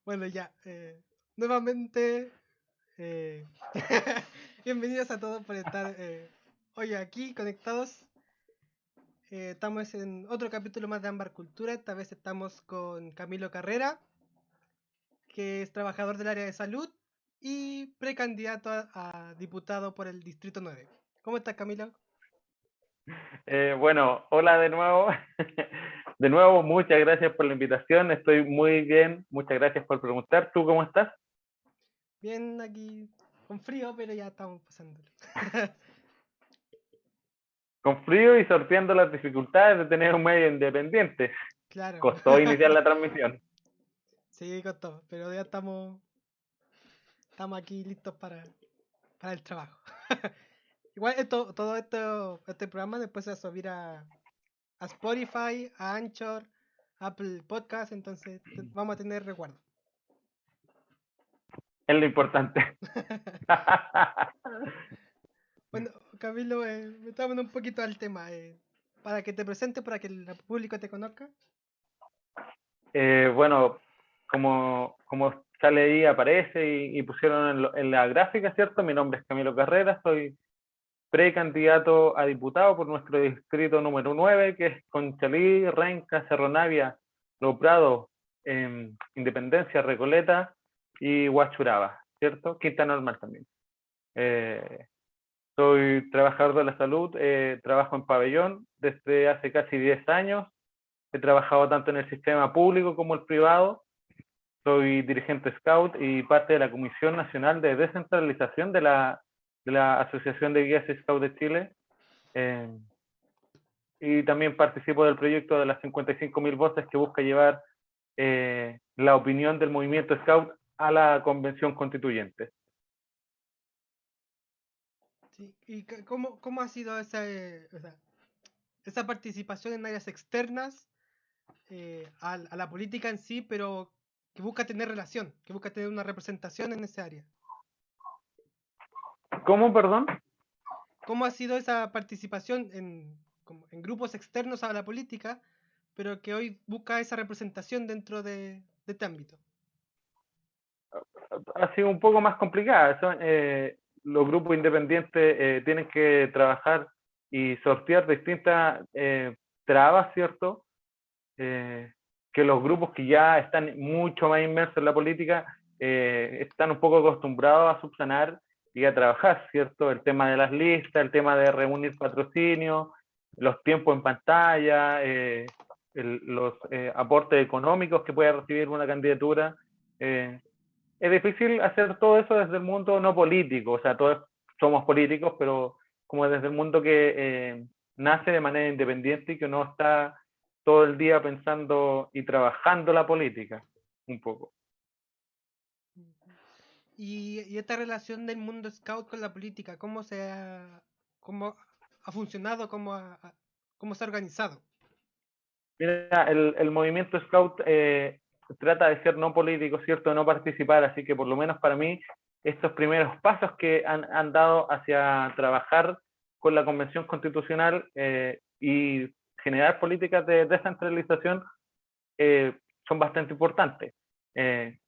Bueno, ya. Nuevamente, eh, bienvenidos a todos por estar hoy aquí conectados. Estamos en otro capítulo más de Ámbar Cultura. Esta vez estamos con Camilo Carrera, que es trabajador del área de salud y precandidato a diputado por el Distrito 9. ¿Cómo estás, Camilo? Bueno, hola de nuevo. De nuevo, muchas gracias por la invitación. Estoy muy bien. Muchas gracias por preguntar. ¿Tú cómo estás? Bien, aquí con frío, pero ya estamos pasándolo. Con frío y sorteando las dificultades de tener un medio independiente. Claro. Costó iniciar la transmisión. Sí, costó, pero ya estamos aquí listos para el trabajo. Igual todo este programa después se va a subir a Spotify, a Anchor, Apple Podcast, entonces vamos a tener recuerdo. Es lo importante. Bueno, Camilo, metámonos un poquito al tema. Para que te presente, para que el público te conozca. Bueno, como sale ahí, aparece y pusieron en la gráfica, ¿cierto? Mi nombre es Camilo Carrera, soy precandidato a diputado por nuestro distrito número 9, que es Conchalí, Renca, Cerro Navia, Los Prados, Independencia, Recoleta y Huachuraba, ¿cierto? Quinta Normal también. Eh, Soy trabajador de la salud, trabajo en pabellón desde hace casi 10 años. He trabajado tanto en el sistema público como el privado. Soy dirigente Scout y parte de la Comisión Nacional de Descentralización de la Asociación de Guías Scout de Chile. Eh, y también participo del proyecto de las 55.000 voces que busca llevar la opinión del movimiento Scout a la Convención Constituyente. Sí, ¿y cómo ha sido esa participación en áreas externas a la política en sí, pero que busca tener relación, que busca tener una representación en esa área? ¿Cómo, perdón? ¿Cómo ha sido esa participación en grupos externos a la política, pero que hoy busca esa representación dentro de este ámbito? Ha sido un poco más complicada. Los grupos independientes tienen que trabajar y sortear distintas trabas, ¿cierto? Eh, que los grupos que ya están mucho más inmersos en la política están un poco acostumbrados a subsanar y a trabajar, ¿cierto? El tema de las listas, el tema de reunir patrocinio, los tiempos en pantalla, los aportes económicos que puede recibir una candidatura. Eh, es difícil hacer todo eso desde el mundo no político, o sea, todos somos políticos, pero como desde el mundo que nace de manera independiente y que no está todo el día pensando y trabajando la política, un poco. Y esta relación del mundo scout con la política, cómo ha funcionado, cómo se ha organizado? Mira, el movimiento Scout trata de ser no político, ¿cierto? De no participar, así que por lo menos para mí, estos primeros pasos que han dado hacia trabajar con la Convención Constitucional y generar políticas de descentralización son bastante importantes. Eh,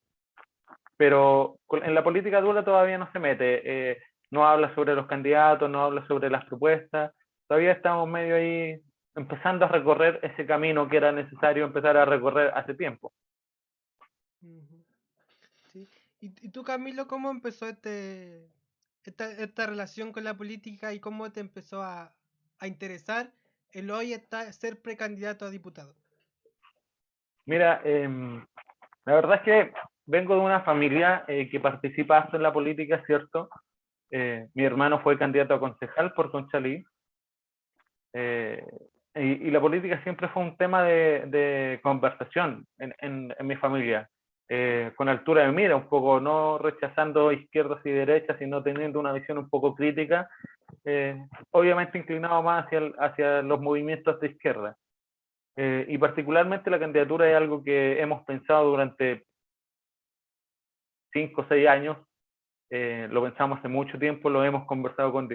pero en la política dura todavía no se mete, no habla sobre los candidatos, no habla sobre las propuestas, todavía estamos medio ahí empezando a recorrer ese camino que era necesario empezar a recorrer hace tiempo. Ujú, sí. ¿Y tú, Camilo, cómo empezó esta relación con la política y cómo te empezó a interesar el hoy ser precandidato a diputado? Mira, la verdad es que vengo de una familia que participa hasta en la política, ¿cierto? Mi hermano fue candidato a concejal por Conchalí, eh, y la política siempre fue un tema de conversación en mi familia, con altura de mira, un poco no rechazando izquierdas y derechas, sino teniendo una visión un poco crítica, obviamente inclinado más hacia los movimientos de izquierda. Y particularmente la candidatura es algo que hemos pensado durante 5 o 6 años, lo pensamos hace mucho tiempo, lo hemos conversado con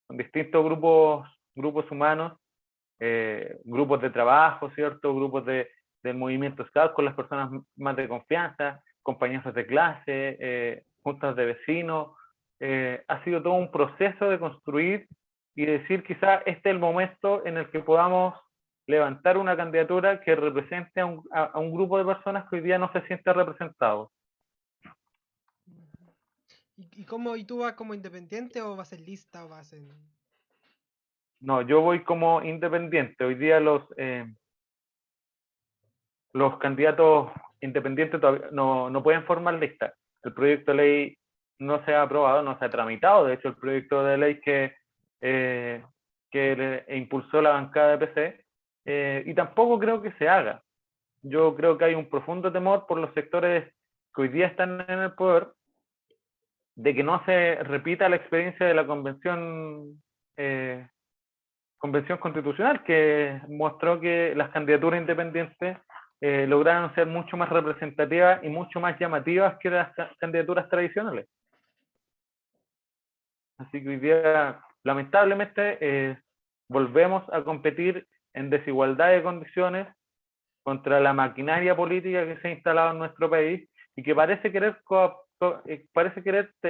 distintos grupos humanos, grupos de trabajo, ¿cierto? Grupos del movimiento Scout con las personas más de confianza, compañeros de clase, juntas de vecinos. Ha sido todo un proceso de construir y decir quizá este es el momento en el que podamos levantar una candidatura que represente a un grupo de personas que hoy día no se siente representado. ¿Y tú vas como independiente o vas en lista o vas en...? No, yo voy como independiente. Hoy día los candidatos independientes todavía no pueden formar lista. El proyecto de ley no se ha aprobado, no se ha tramitado. De hecho, el proyecto de ley que impulsó la bancada de PC, y tampoco creo que se haga. Yo creo que hay un profundo temor por los sectores que hoy día están en el poder de que no se repita la experiencia de la convención constitucional, que mostró que las candidaturas independientes lograron ser mucho más representativas y mucho más llamativas que las candidaturas tradicionales. Así que hoy día, lamentablemente, volvemos a competir en desigualdad de condiciones contra la maquinaria política que se ha instalado en nuestro país y que parece querer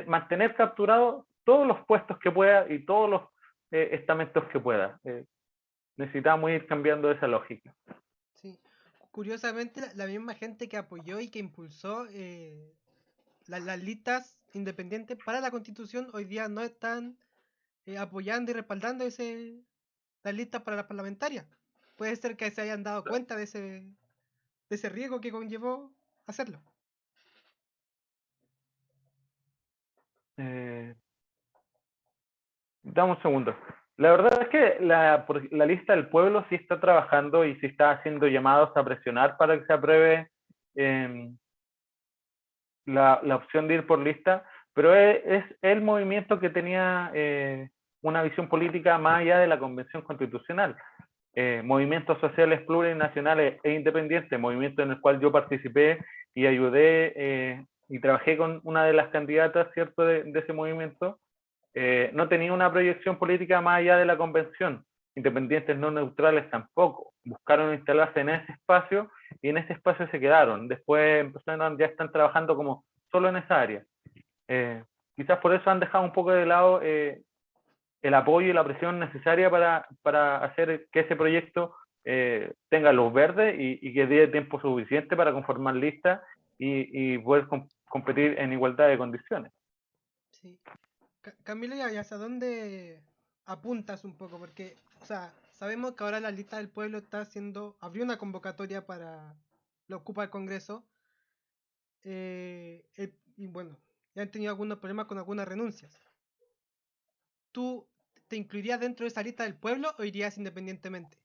mantener capturados todos los puestos que pueda y todos los estamentos que pueda. Necesitamos ir cambiando esa lógica. Sí. Curiosamente, la misma gente que apoyó y que impulsó las listas independientes para la Constitución hoy día no están apoyando y respaldando las listas para las parlamentarias. Puede ser que se hayan dado cuenta de ese riesgo que conllevó hacerlo. Dame un segundo. La verdad es que la lista del pueblo sí está trabajando y sí está haciendo llamados a presionar para que se apruebe la opción de ir por lista, pero es el movimiento que tenía una visión política más allá de la Convención Constitucional. Movimientos sociales plurinacionales e independientes, movimiento en el cual yo participé y ayudé y trabajé con una de las candidatas, ¿cierto?, de ese movimiento. No tenía una proyección política más allá de la convención. Independientes no neutrales tampoco. Buscaron instalarse en ese espacio y en ese espacio se quedaron. Después ya están trabajando como solo en esa área. Quizás por eso han dejado un poco de lado el apoyo y la presión necesaria para hacer que ese proyecto tenga luz verde y que dé tiempo suficiente para conformar listas y poder competir en igualdad de condiciones. Sí. Camilo, ¿y hacia dónde apuntas un poco? Porque, o sea, sabemos que ahora la lista del pueblo abrió una convocatoria para lo ocupa el Congreso. Y bueno, ya han tenido algunos problemas con algunas renuncias. ¿Tú te incluirías dentro de esa lista del pueblo o irías independientemente?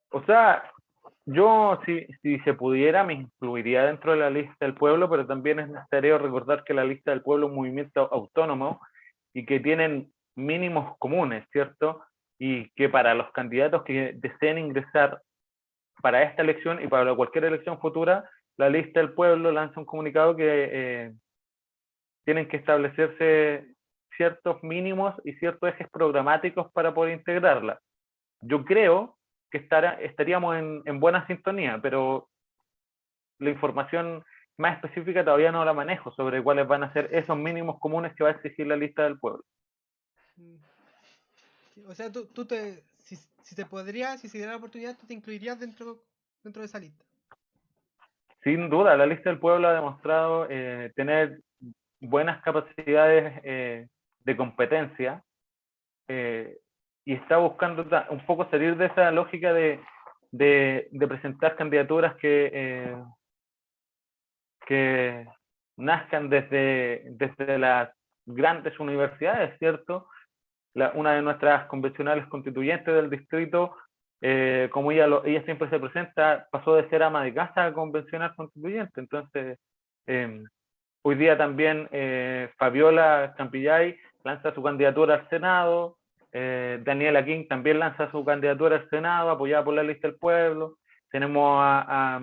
O sea, yo, si se pudiera, me incluiría dentro de la lista del pueblo, pero también es necesario recordar que la lista del pueblo es un movimiento autónomo y que tienen mínimos comunes, ¿cierto? Y que para los candidatos que deseen ingresar para esta elección y para cualquier elección futura, la lista del pueblo lanza un comunicado que tienen que establecerse ciertos mínimos y ciertos ejes programáticos para poder integrarla. Yo creo que estaríamos en buena sintonía, pero la información más específica todavía no la manejo sobre cuáles van a ser esos mínimos comunes que va a exigir la lista del pueblo. O sea, si se podría, si se diera la oportunidad, tú te incluirías dentro de esa lista. Sin duda, la lista del pueblo ha demostrado tener buenas capacidades de competencia y está buscando un poco salir de esa lógica de presentar candidaturas que nazcan desde las grandes universidades, ¿cierto? Una de nuestras convencionales constituyentes del distrito, como ella siempre se presenta, pasó de ser ama de casa a convencional constituyente. Entonces, hoy día también Fabiola Campillay lanza su candidatura al Senado, Daniela King también lanza su candidatura al Senado, apoyada por la lista del pueblo. Tenemos a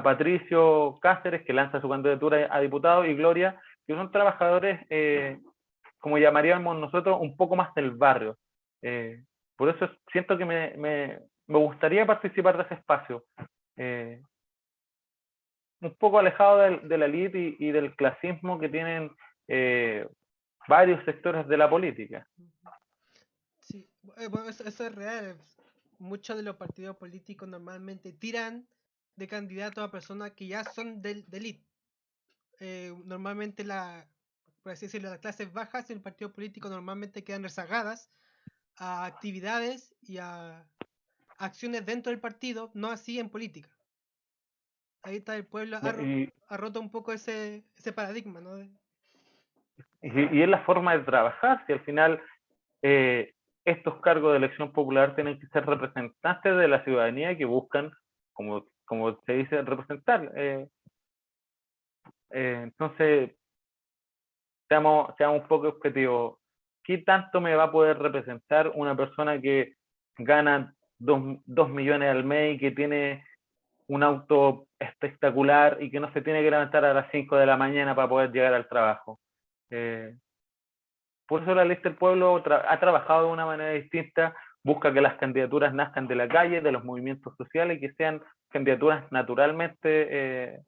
Patricio Cáceres, que lanza su candidatura a diputado, y Gloria, que son trabajadores, como llamaríamos nosotros, un poco más del barrio. Por eso siento que me gustaría participar de ese espacio. un poco alejado de la élite y del clasismo que tienen varios sectores de la política. Sí, bueno, eso es real. Muchos de los partidos políticos normalmente tiran de candidatos a personas que ya son de élite. Normalmente por así decirlo, las clases bajas en el partido político normalmente quedan rezagadas a actividades y a acciones dentro del partido, no así en política. Ahí está el pueblo, ha roto un poco ese paradigma, ¿no? Y es la forma de trabajar, si al final estos cargos de elección popular tienen que ser representantes de la ciudadanía que buscan, como se dice, representar. Entonces, seamos un poco objetivos. ¿Qué tanto me va a poder representar una persona que gana 2 millones al mes y que tiene un auto espectacular y que no se tiene que levantar a las 5 de la mañana para poder llegar al trabajo? Por eso la lista del pueblo ha trabajado de una manera distinta, busca que las candidaturas nazcan de la calle, de los movimientos sociales, y que sean candidaturas naturalmente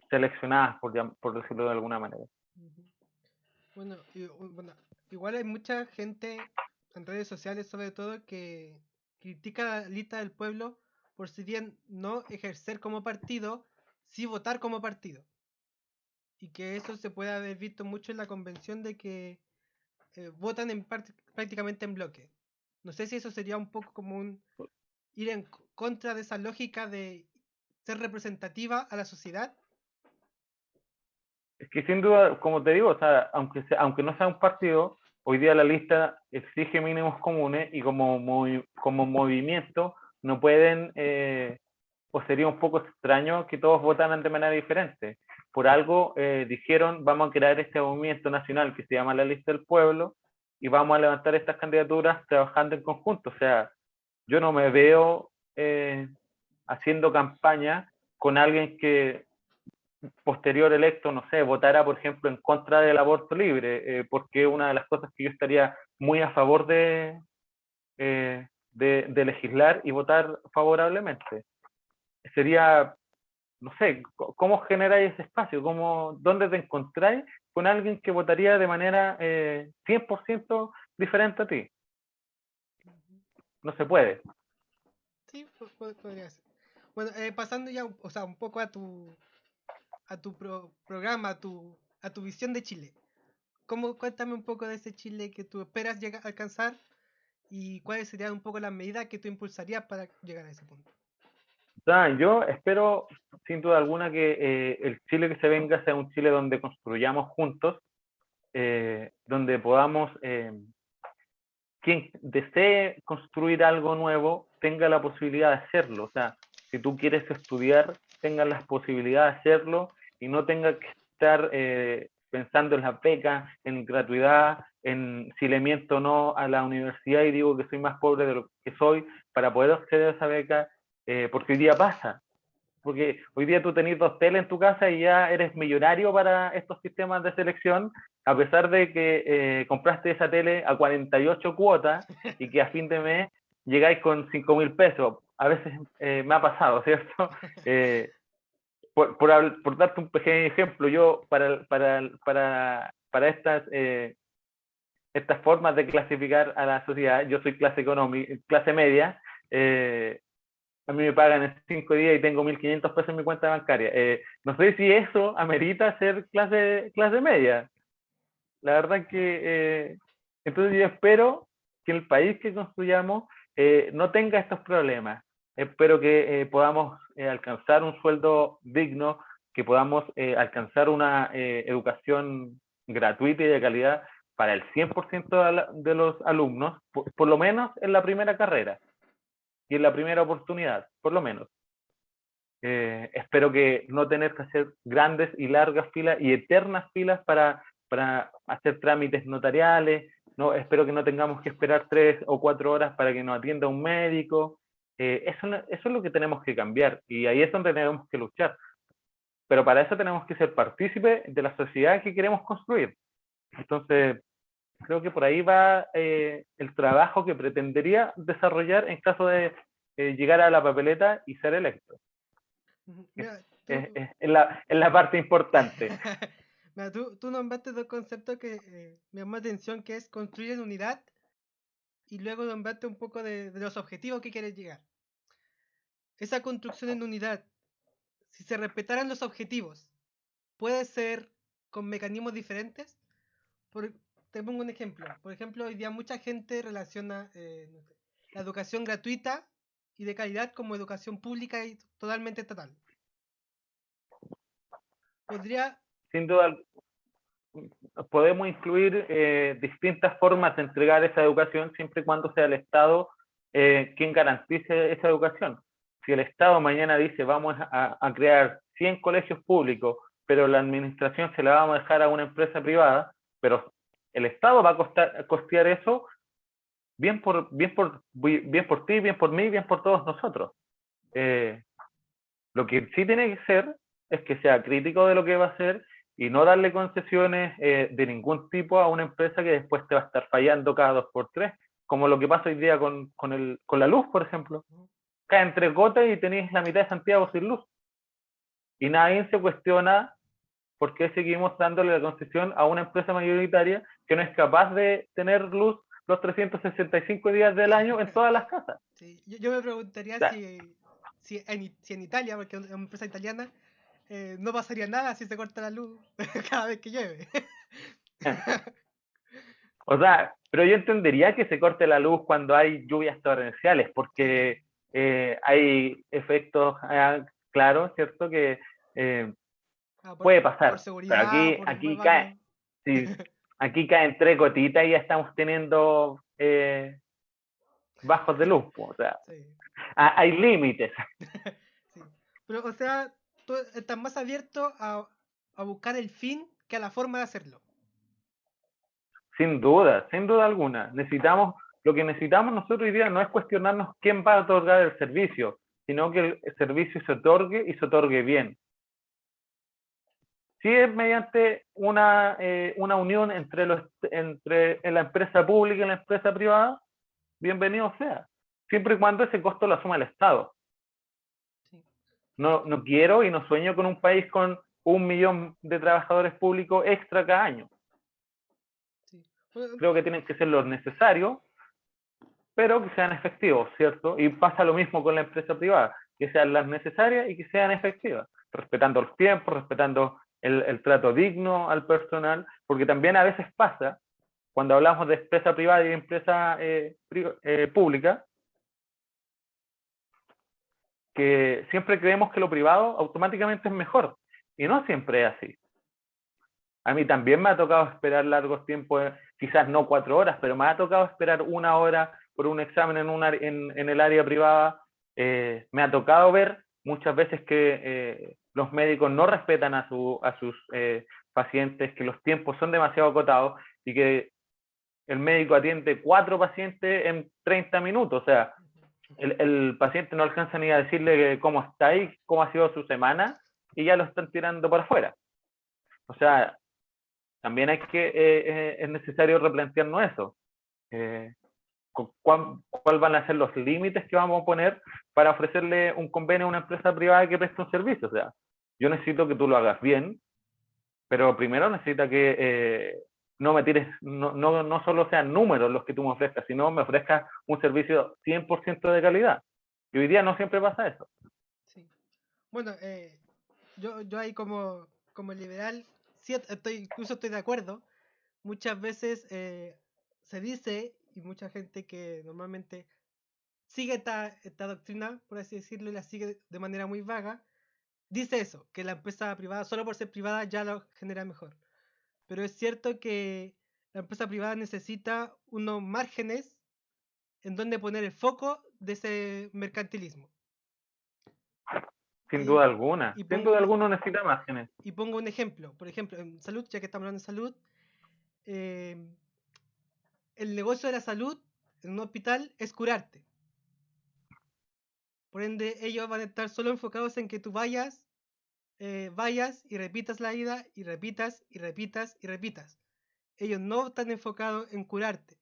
seleccionadas, por decirlo de alguna manera. Bueno, bueno, igual hay mucha gente en redes sociales sobre todo que critica la lista del pueblo por si bien no ejercer como partido, sí votar como partido. Y que eso se puede haber visto mucho en la convención de que votan prácticamente en bloque. No sé si eso sería un poco como ir en contra de esa lógica de ser representativa a la sociedad. Es que sin duda, como te digo, o sea, aunque no sea un partido, hoy día la lista exige mínimos comunes y como movimiento no pueden, o sería un poco extraño que todos votaran de manera diferente. Por algo dijeron, vamos a crear este movimiento nacional que se llama la Lista del Pueblo y vamos a levantar estas candidaturas trabajando en conjunto. O sea, yo no me veo haciendo campaña con alguien que posterior electo, no sé, votara, por ejemplo, en contra del aborto libre, porque una de las cosas que yo estaría muy a favor de legislar y votar favorablemente. Sería, no sé, ¿cómo generáis ese espacio? ¿Dónde te encontráis con alguien que votaría de manera 100% diferente a ti? No se puede. Sí, podría ser. Bueno, pasando ya, o sea, un poco a tu programa, a tu visión de Chile. Cuéntame un poco de ese Chile que tú esperas llegar a alcanzar y cuáles serían un poco las medidas que tú impulsarías para llegar a ese punto. Yo espero, sin duda alguna, que el Chile que se venga sea un Chile donde construyamos juntos, donde podamos, quien desee construir algo nuevo, tenga la posibilidad de hacerlo. O sea, si tú quieres estudiar, tengas la posibilidad de hacerlo y no tenga que estar pensando en la beca, en gratuidad, en si le miento o no a la universidad y digo que soy más pobre de lo que soy para poder acceder a esa beca, porque hoy día pasa. Porque hoy día tú tenés 2 teles en tu casa y ya eres millonario para estos sistemas de selección, a pesar de que compraste esa tele a 48 cuotas y que a fin de mes llegáis con 5.000 pesos. A veces me ha pasado, ¿cierto? Por darte un pequeño ejemplo, yo para estas formas de clasificar a la sociedad, yo soy clase media, a mí me pagan en 5 días y tengo 1.500 pesos en mi cuenta bancaria. No sé si eso amerita ser clase media. La verdad que, entonces yo espero que el país que construyamos no tenga estos problemas. Espero que podamos alcanzar un sueldo digno, que podamos alcanzar una educación gratuita y de calidad para el 100% de los alumnos, por lo menos en la primera carrera y en la primera oportunidad, por lo menos. Espero que no tener que hacer grandes y largas filas y eternas filas para hacer trámites notariales. No, espero que no tengamos que esperar 3 o 4 horas para que nos atienda un médico. Eso es lo que tenemos que cambiar y ahí es donde tenemos que luchar. Pero para eso tenemos que ser partícipes de la sociedad que queremos construir. Entonces, creo que por ahí va el trabajo que pretendería desarrollar en caso de llegar a la papeleta y ser electo. Mira, Es la parte importante. mira, tú nombraste dos conceptos que me llamó la atención, que es construir en unidad y luego nombraste un poco de los objetivos que quieres llegar. Esa construcción en unidad, si se respetaran los objetivos, ¿puede ser con mecanismos diferentes? Por- Te pongo un ejemplo. Por ejemplo, hoy día mucha gente relaciona no sé, la educación gratuita y de calidad como educación pública y totalmente estatal. Podría... Sin duda, podemos incluir distintas formas de entregar esa educación siempre y cuando sea el Estado quien garantice esa educación. Si el Estado mañana dice vamos a crear 100 colegios públicos, pero la administración se la vamos a dejar a una empresa privada, pero el Estado va a costear eso, bien por ti, bien por mí, bien por todos nosotros. Lo que sí tiene que ser es que sea crítico de lo que va a hacer y no darle concesiones de ningún tipo a una empresa que después te va a estar fallando cada 2 por 3, como lo que pasa hoy día con la luz, por ejemplo. Caen 3 gotas y tenéis la mitad de Santiago sin luz. Y nadie se cuestiona por qué seguimos dándole la concesión a una empresa mayoritaria que no es capaz de tener luz los 365 días del año en todas las casas. Sí, yo me preguntaría O sea, si en Italia, porque es una empresa italiana, no pasaría nada si se corta la luz cada vez que llueve. O sea, pero yo entendería que se corte la luz cuando hay lluvias torrenciales, Sí. porque hay efectos claros, ¿cierto? Que eh, Ah, puede por pasar. Pero seguridad, por cae, varios. sí, aquí caen 3 gotitas y ya estamos teniendo bajos de luz, pues. O sea, Sí. hay límites. Sí. Pero, o sea, tú estás más abierto a buscar el fin que a la forma de hacerlo. Sin duda alguna. Lo que necesitamos nosotros hoy día no es cuestionarnos quién va a otorgar el servicio, sino que el servicio se otorgue y se otorgue bien. Si es mediante una unión entre la empresa pública y la empresa privada, bienvenido sea, siempre y cuando ese costo lo asuma el Estado. Sí. No quiero y no sueño con un país con 1 millón de trabajadores públicos extra cada año. Sí. Bueno, Creo que tienen que ser los necesarios, pero que sean efectivos, ¿cierto? Y pasa lo mismo con la empresa privada, que sean las necesarias y que sean efectivas, respetando los tiempos, respetando el trato digno al personal, porque también a veces pasa, cuando hablamos de empresa privada y empresa pública, que siempre creemos que lo privado automáticamente es mejor, y no siempre es así. A mí también me ha tocado esperar largos tiempos, quizás no 4 horas, pero me ha tocado esperar 1 hora por un examen en el área privada. Me ha tocado ver muchas veces que los médicos no respetan a sus pacientes, que los tiempos son demasiado acotados y que el médico atiende 4 pacientes en 30 minutos. O sea, el paciente no alcanza ni a decirle cómo está y cómo ha sido su semana y ya lo están tirando para afuera. O sea, también es necesario replantearnos eso. Eh, ¿Cuál van a ser los límites que vamos a poner para ofrecerle un convenio a una empresa privada que preste un servicio? O sea, yo necesito que tú lo hagas bien, pero primero necesita que no me tires, no solo sean números los que tú me ofrezcas, sino me ofrezcas un servicio 100% de calidad. Y hoy día no siempre pasa eso. sí. Bueno, yo ahí como liberal, sí incluso estoy de acuerdo. Muchas veces se dice, y mucha gente que normalmente sigue esta doctrina, por así decirlo, y la sigue de manera muy vaga, dice eso, que la empresa privada, solo por ser privada, ya lo genera mejor. Pero es cierto que la empresa privada necesita unos márgenes en donde poner el foco de ese mercantilismo. Sin Y, duda alguna. y Sin pongo duda un, alguna necesita márgenes. y pongo un ejemplo. Por ejemplo, en salud, ya que estamos hablando de salud, eh, el negocio de la salud en un hospital es curarte. Por ende, ellos van a estar solo enfocados en que tú vayas y repitas la ida y repitas y repitas y repitas. Ellos no están enfocados en curarte.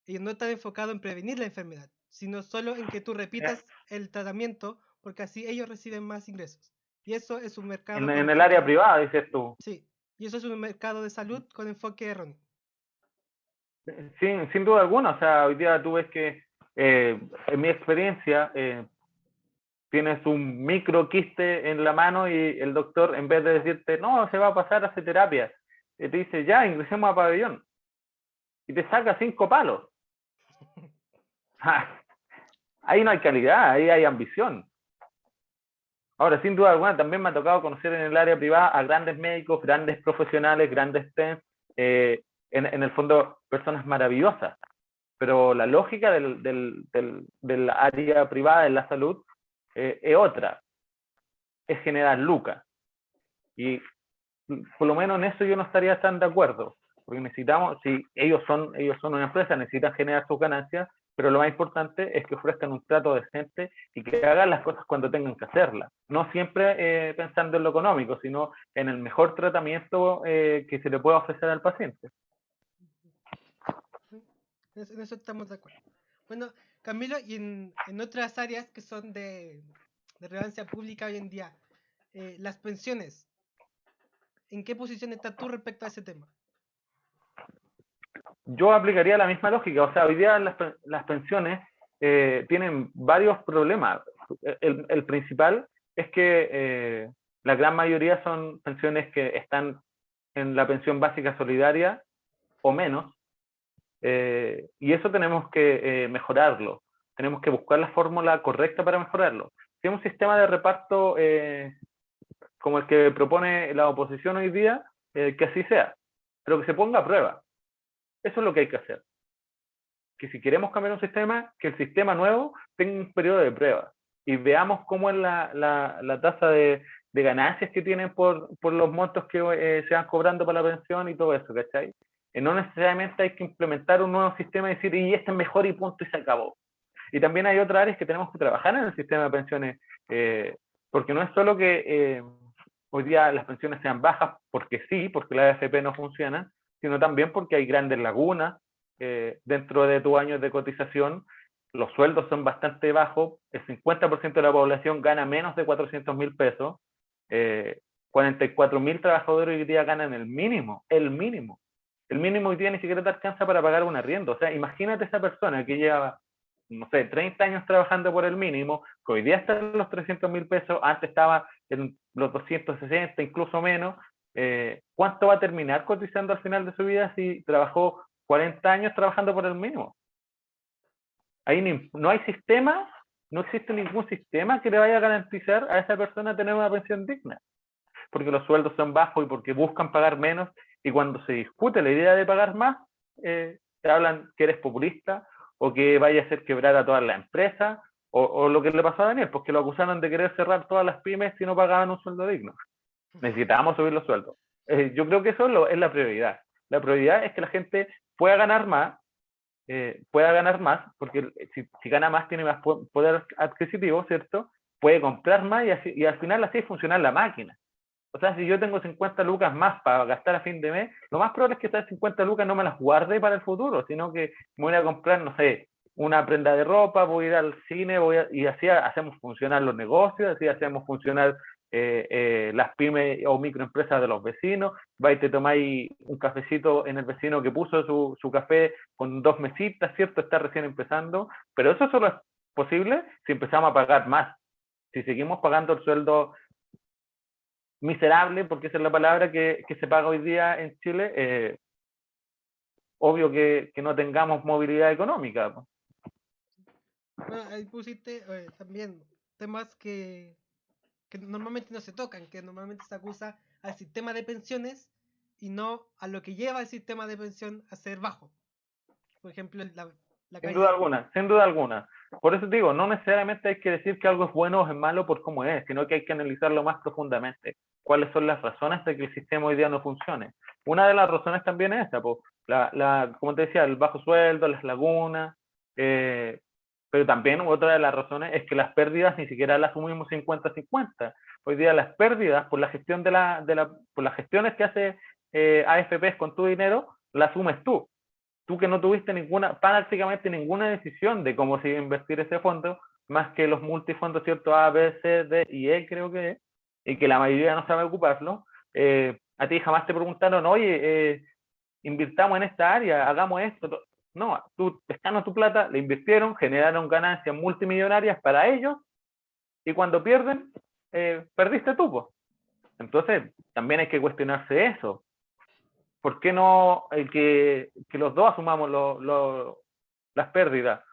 Ellos no están enfocados en prevenir la enfermedad, sino solo en que tú repitas el tratamiento porque así ellos reciben más ingresos. Y eso es un mercado En, con en el área enfoque... privada, dices tú. Sí, y eso es un mercado de salud con enfoque erróneo. Sin duda alguna, o sea, hoy día tú ves que en mi experiencia tienes un microquiste en la mano y el doctor, en vez de decirte, no, se va a pasar a hacer terapia, te dice, ya, ingresemos a pabellón. Y te saca 5 palos. Ahí no hay calidad, ahí hay ambición. Ahora, sin duda alguna, también me ha tocado conocer en el área privada a grandes médicos, grandes profesionales, grandes TENS, en el fondo, personas maravillosas. Pero la lógica del área privada en la salud es otra, es generar lucas. Y por lo menos en eso yo no estaría tan de acuerdo, porque necesitamos, si ellos son una empresa, necesitan generar sus ganancias, pero lo más importante es que ofrezcan un trato decente y que hagan las cosas cuando tengan que hacerlas. No siempre pensando en lo económico, sino en el mejor tratamiento que se le pueda ofrecer al paciente. En eso estamos de acuerdo. Bueno, Camilo, y en otras áreas que son de relevancia pública hoy en día, las pensiones, ¿en qué posición estás tú respecto a ese tema? Yo aplicaría la misma lógica, o sea, hoy día las pensiones tienen varios problemas. El principal es que la gran mayoría son pensiones que están en la pensión básica solidaria o menos, y eso tenemos que mejorarlo. Tenemos que buscar la fórmula correcta para mejorarlo. Si es un sistema de reparto como el que propone la oposición hoy día, que así sea, pero que se ponga a prueba. Eso es lo que hay que hacer. Que si queremos cambiar un sistema, que el sistema nuevo tenga un periodo de prueba y veamos cómo es la tasa de ganancias que tienen por los montos que se van cobrando para la pensión y todo eso, ¿cachai? No necesariamente hay que implementar un nuevo sistema y decir, y este es mejor y punto y se acabó. Y también hay otras áreas que tenemos que trabajar en el sistema de pensiones, porque no es solo que hoy día las pensiones sean bajas porque sí, porque la AFP no funciona, sino también porque hay grandes lagunas dentro de tus años de cotización. Los sueldos son bastante bajos, el 50% de la población gana menos de 400.000 pesos, 44.000 trabajadores hoy día ganan el mínimo. El mínimo hoy día ni siquiera te alcanza para pagar un arriendo. O sea, imagínate esa persona que lleva, no sé, 30 años trabajando por el mínimo, que hoy día está en los 300.000 pesos, antes estaba en los 260, incluso menos. ¿Cuánto va a terminar cotizando al final de su vida si trabajó 40 años trabajando por el mínimo? Ahí no hay sistema, no existe ningún sistema que le vaya a garantizar a esa persona tener una pensión digna, porque los sueldos son bajos y porque buscan pagar menos, y cuando se discute la idea de pagar más, te hablan que eres populista o que vaya a hacer quebrar a todas las empresas, o lo que le pasó a Daniel, porque lo acusaron de querer cerrar todas las pymes si no pagaban un sueldo digno. Necesitábamos subir los sueldos. Yo creo que eso es la prioridad. La prioridad es que la gente pueda ganar más, porque si gana más tiene más poder adquisitivo, ¿cierto? Puede comprar más y al final así funcionar la máquina. O sea, si yo tengo 50 lucas más para gastar a fin de mes, lo más probable es que esas 50 lucas no me las guarde para el futuro, sino que me voy a comprar, no sé, una prenda de ropa, voy a ir al cine, y así hacemos funcionar los negocios, así hacemos funcionar las pymes o microempresas de los vecinos. Vais y te tomáis un cafecito en el vecino que puso su café con 2 mesitas, ¿cierto? Está recién empezando, pero eso solo es posible si empezamos a pagar más. Si seguimos pagando el sueldo miserable, porque esa es la palabra que se paga hoy día en Chile, obvio que no tengamos movilidad económica. Bueno, ahí pusiste también temas que normalmente no se tocan, que normalmente se acusa al sistema de pensiones y no a lo que lleva el sistema de pensión a ser bajo. Por ejemplo, la Sin duda calidad. alguna, sin duda alguna. Por eso te digo, no necesariamente hay que decir que algo es bueno o es malo por cómo es, sino que hay que analizarlo más profundamente. ¿Cuáles son las razones de que el sistema hoy día no funcione? Una de las razones también es esa, pues, como te decía, el bajo sueldo, las lagunas, pero también otra de las razones es que las pérdidas ni siquiera las asumimos 50-50. Hoy día las pérdidas por la gestión por las gestiones que hace AFPs con tu dinero, las asumes tú. Tú que no tuviste prácticamente ninguna decisión de cómo se iba a invertir ese fondo, más que los multifondos, ¿cierto? A, B, C, D y E, creo que es. y que la mayoría no sabe ocuparlo, a ti jamás te preguntaron, oye, invirtamos en esta área, hagamos esto. No, tú pescaron tu plata, le invirtieron, generaron ganancias multimillonarias para ellos, y cuando pierden, perdiste tú, pues. Entonces, también hay que cuestionarse eso. ¿Por qué no que los dos asumamos las pérdidas?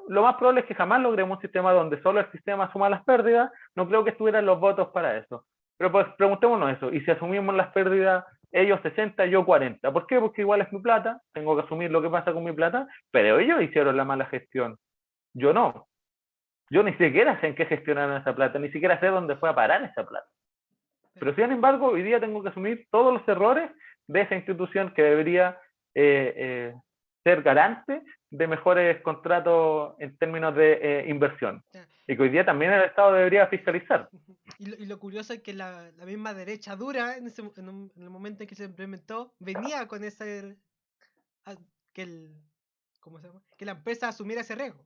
Lo más probable es que jamás logremos un sistema donde solo el sistema asuma las pérdidas. No creo que estuvieran los votos para eso. Pero pues preguntémonos eso. ¿Y si asumimos las pérdidas, ellos 60, yo 40? ¿Por qué? Porque igual es mi plata, tengo que asumir lo que pasa con mi plata, pero ellos hicieron la mala gestión. Yo no. Yo ni siquiera sé en qué gestionaron esa plata, ni siquiera sé dónde fue a parar esa plata. Pero sin embargo, hoy día tengo que asumir todos los errores de esa institución que debería ser garante de mejores contratos en términos de inversión. Y que hoy día también el Estado debería fiscalizar. Y lo curioso es que la misma derecha dura, en el momento en que se implementó, venía con ese... ¿cómo se llama? Que la empresa asumiera ese riesgo.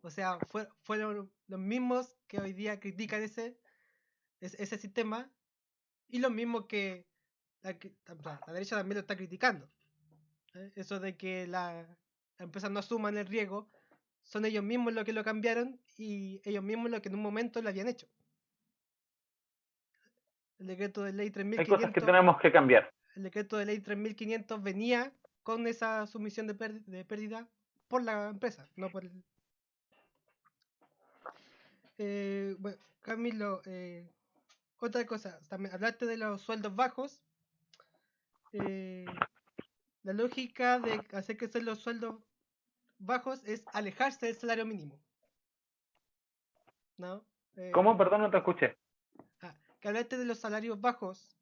O sea, fueron los mismos que hoy día critican ese sistema y los mismos que la derecha también lo está criticando. Eso de que la empresa no asuman el riesgo, son ellos mismos los que lo cambiaron y ellos mismos los que en un momento lo habían hecho. El decreto de ley 3500... Hay cosas que tenemos que cambiar. El decreto de ley 3500 venía con esa sumisión de pérdida por la empresa, no por el... bueno, Camilo, otra cosa, también hablaste de los sueldos bajos. La lógica de hacer crecer los sueldos bajos es alejarse del salario mínimo, ¿no? ¿Cómo? Perdón, no te escuché. Que hablaste de los salarios bajos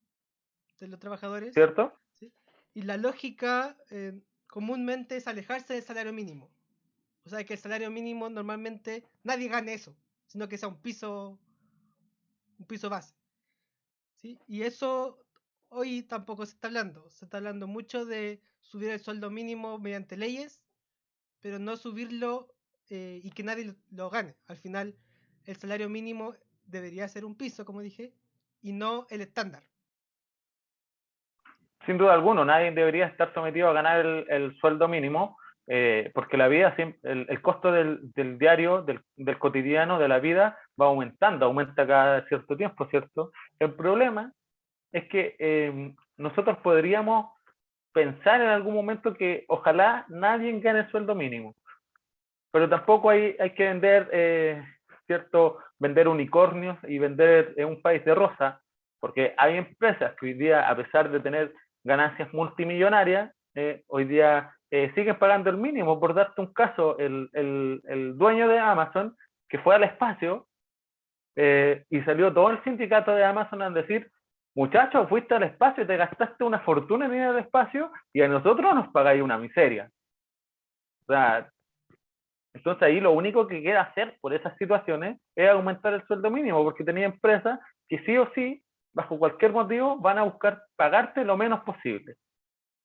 de los trabajadores, ¿Cierto? ¿sí? Y la lógica comúnmente es alejarse del salario mínimo. O sea, que el salario mínimo normalmente nadie gane eso, sino que sea un piso base, ¿sí? Y eso hoy tampoco se está hablando. Se está hablando mucho de subir el sueldo mínimo mediante leyes, pero no subirlo y que nadie lo gane. Al final, el salario mínimo debería ser un piso, como dije, y no el estándar. Sin duda alguna, nadie debería estar sometido a ganar el sueldo mínimo, porque la vida, el costo del diario, del cotidiano, de la vida, va aumentando, aumenta cada cierto tiempo, ¿cierto? El problema es que nosotros podríamos pensar en algún momento que ojalá nadie gane el sueldo mínimo, pero tampoco hay que vender, ¿cierto? Vender unicornios y vender un país de rosa, porque hay empresas que hoy día, a pesar de tener ganancias multimillonarias, hoy día siguen pagando el mínimo. Por darte un caso, el dueño de Amazon, que fue al espacio, y salió todo el sindicato de Amazon a decir, muchachos, fuiste al espacio y te gastaste una fortuna en ir al espacio y a nosotros nos pagáis una miseria. O sea, entonces ahí lo único que queda hacer por esas situaciones es aumentar el sueldo mínimo, porque tenía empresas que sí o sí, bajo cualquier motivo, van a buscar pagarte lo menos posible.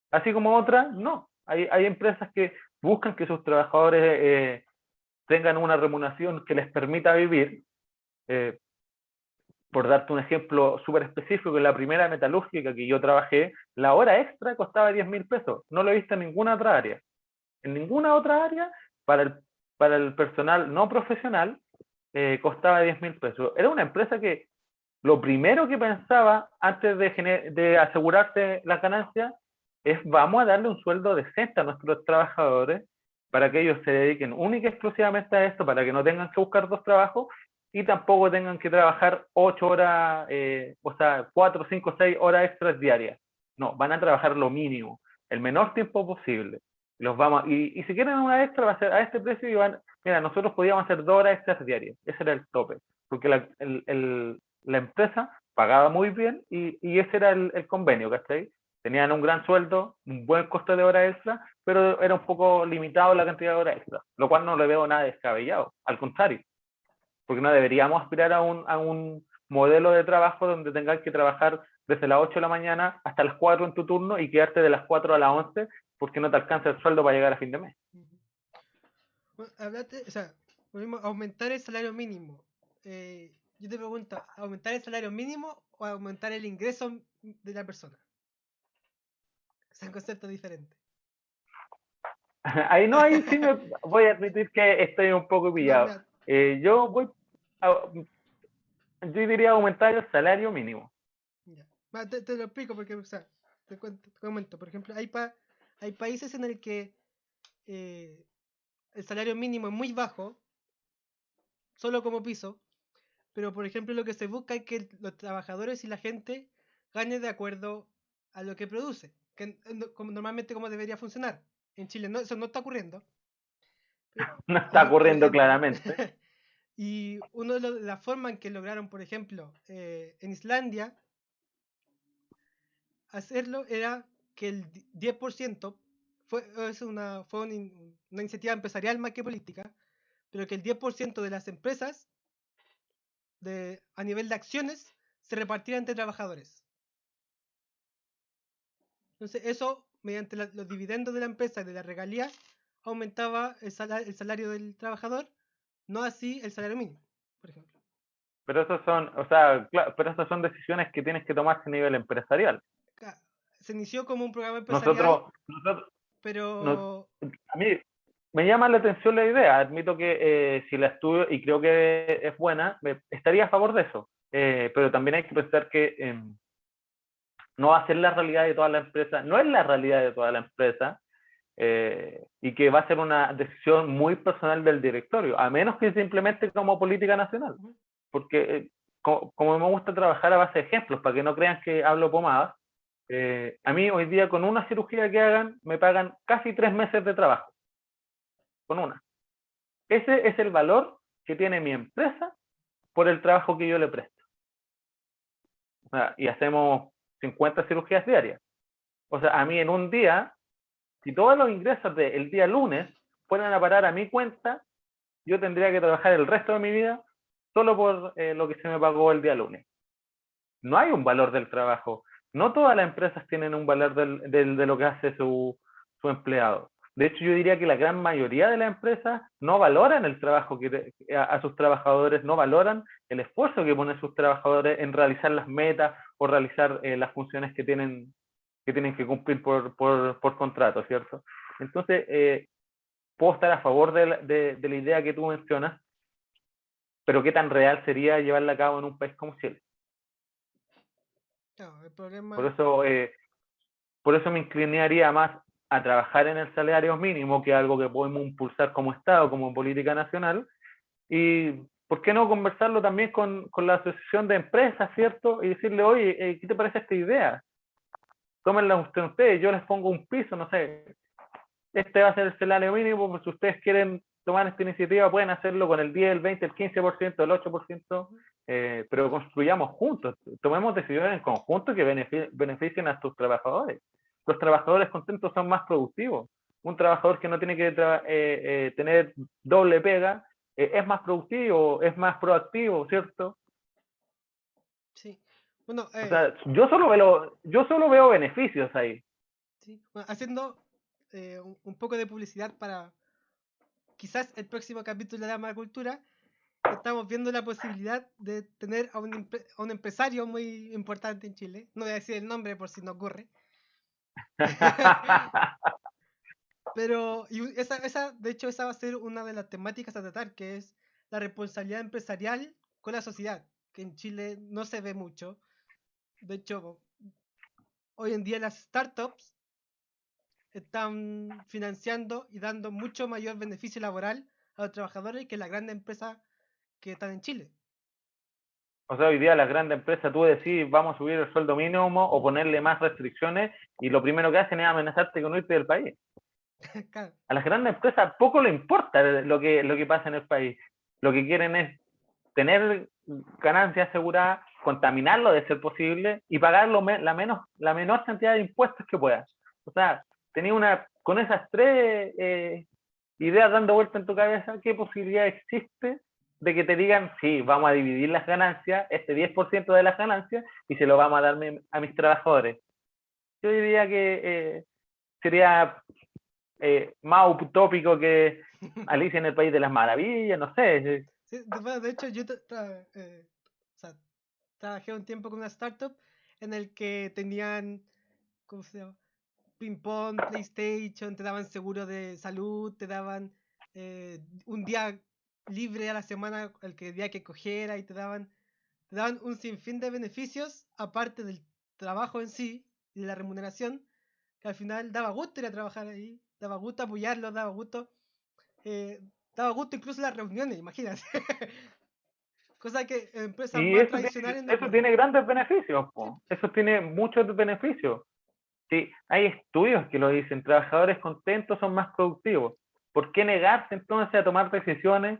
Así como otras, no. Hay empresas que buscan que sus trabajadores tengan una remuneración que les permita vivir. Por darte un ejemplo súper específico, en la primera metalúrgica que yo trabajé, la hora extra costaba 10.000 pesos. No lo he visto en ninguna otra área. En ninguna otra área, para el personal no profesional, costaba 10.000 pesos. Era una empresa que lo primero que pensaba antes de asegurarse las ganancias es vamos a darle un sueldo decente a nuestros trabajadores para que ellos se dediquen única y exclusivamente a esto, para que no tengan que buscar dos trabajos y tampoco tengan que trabajar 8 horas, o sea, 4, 5, 6 horas extras diarias. No, van a trabajar lo mínimo, el menor tiempo posible. Y si quieren una extra, va a ser a este precio y mira, nosotros podíamos hacer 2 horas extras diarias, ese era el tope, porque la empresa pagaba muy bien y ese era el convenio, ¿cachai? Tenían un gran sueldo, un buen costo de hora extra, pero era un poco limitado la cantidad de horas extra, lo cual no le veo nada descabellado, al contrario, porque no deberíamos aspirar a un modelo de trabajo donde tengas que trabajar desde las 8 de la mañana hasta las 4 en tu turno y quedarte de las 4 a las 11 porque no te alcanza el sueldo para llegar a fin de mes. Bueno, aumentar el salario mínimo. Yo te pregunto, ¿aumentar el salario mínimo o aumentar el ingreso de la persona? Son conceptos diferentes. Ahí sí me voy a admitir que estoy un poco No, pillado. mira, Yo diría aumentar el salario mínimo. ya. Te lo explico porque, o sea, te comento. Por ejemplo, hay países en el que eh, el salario mínimo es muy bajo, solo como piso, pero por ejemplo lo que se busca es que los trabajadores y la gente ganen de acuerdo a lo que produce, como normalmente como debería funcionar. En Chile no, eso no está ocurriendo. Pero, No está ajá, por ocurriendo ejemplo. claramente. Y una de las formas en que lograron, por ejemplo, en Islandia, hacerlo era que el 10% fue una iniciativa empresarial más que política, pero que el 10% de las empresas a nivel de acciones se repartiera entre trabajadores. Entonces eso, mediante los dividendos de la empresa y de las regalías, aumentaba el salario del trabajador, no así el salario mínimo, por ejemplo. Pero esos son, o sea, claro, pero estas son decisiones que tienes que tomar a nivel empresarial. Se inició como un programa empresarial, Nosotros, nos- pero a mí me llama la atención la idea. Admito que si la estudio y creo que es buena, estaría a favor de eso. Pero también hay que pensar que no va a ser la realidad de toda la empresa, no es la realidad de toda la empresa, y que va a ser una decisión muy personal del directorio, a menos que se implemente como política nacional. Porque como me gusta trabajar a base de ejemplos, para que no crean que hablo pomadas, a mí hoy día con una cirugía que hagan me pagan casi 3 meses de trabajo, con una. Ese es el valor que tiene mi empresa por el trabajo que yo le presto. O sea, y hacemos 50 cirugías diarias. O sea, a mí en un día, si todos los ingresos del día lunes fueran a parar a mi cuenta, yo tendría que trabajar el resto de mi vida solo por lo que se me pagó el día lunes. No hay un valor del trabajo. No todas las empresas tienen un valor de lo que hace su empleado. De hecho, yo diría que la gran mayoría de las empresas no valoran el trabajo a sus trabajadores, no valoran el esfuerzo que ponen sus trabajadores en realizar las metas o realizar las funciones que cumplir por contrato, ¿cierto? Entonces, puedo estar a favor de la idea que tú mencionas, pero qué tan real sería llevarla a cabo en un país como Chile. no, el Por problema, eso, eh, por eso me inclinaría más a trabajar en el salario mínimo, que es algo que podemos impulsar como Estado, como política nacional, y ¿por qué no conversarlo también con la asociación de empresas, ¿cierto? Y decirle, oye, ¿qué te parece esta idea? Tómenla ustedes, yo les pongo un piso, no sé, este va a ser el salario mínimo, pues si ustedes quieren tomar esta iniciativa pueden hacerlo con el 10, el 20, el 15%, el 8%, pero construyamos juntos, tomemos decisiones en conjunto que beneficien a sus trabajadores. Los trabajadores contentos son más productivos. Un trabajador que no tiene que tener doble pega es más productivo, es más proactivo, ¿cierto? sí. Bueno, O sea, yo solo veo beneficios ahí. sí. Bueno, haciendo un poco de publicidad para quizás el próximo capítulo de la cultura, estamos viendo la posibilidad de tener a un empresario muy importante en Chile. No voy a decir el nombre por si no ocurre. Pero de hecho, esa va a ser una de las temáticas a tratar, que es la responsabilidad empresarial con la sociedad, que en Chile no se ve mucho. De hecho, hoy en día las startups están financiando y dando mucho mayor beneficio laboral a los trabajadores que las grandes empresas que están en Chile. O sea, hoy día las grandes empresas, tú decís, vamos a subir el sueldo mínimo o ponerle más restricciones, y lo primero que hacen es amenazarte con irte del país. Claro, A las grandes empresas poco le importa lo que pasa en el país. Lo que quieren es tener ganancias aseguradas, contaminarlo de ser posible y pagar la menor cantidad de impuestos que puedas. O sea, con esas tres ideas dando vuelta en tu cabeza, ¿qué posibilidad existe de que te digan, sí, vamos a dividir las ganancias, este 10% de las ganancias, y se lo vamos a dar a mis trabajadores? Yo diría que sería más utópico que Alicia en el País de las Maravillas, no sé. sí, de hecho, yo sea, trabajé un tiempo con una startup en el que tenían, ¿cómo se llama? Ping-pong, PlayStation, te daban seguro de salud, te daban un día libre a la semana, el que día que cogiera, y te daban un sinfín de beneficios, aparte del trabajo en sí y de la remuneración, que al final daba gusto ir a trabajar ahí, daba gusto apoyarlos, eh, daba gusto incluso las reuniones, imagínate. Cosa que en empresas Y más tradicionales no eso ocurre. tiene grandes beneficios, ¿Sí? po. Eso tiene muchos beneficios. Sí, hay estudios que lo dicen, trabajadores contentos son más productivos. ¿Por qué negarse entonces a tomar decisiones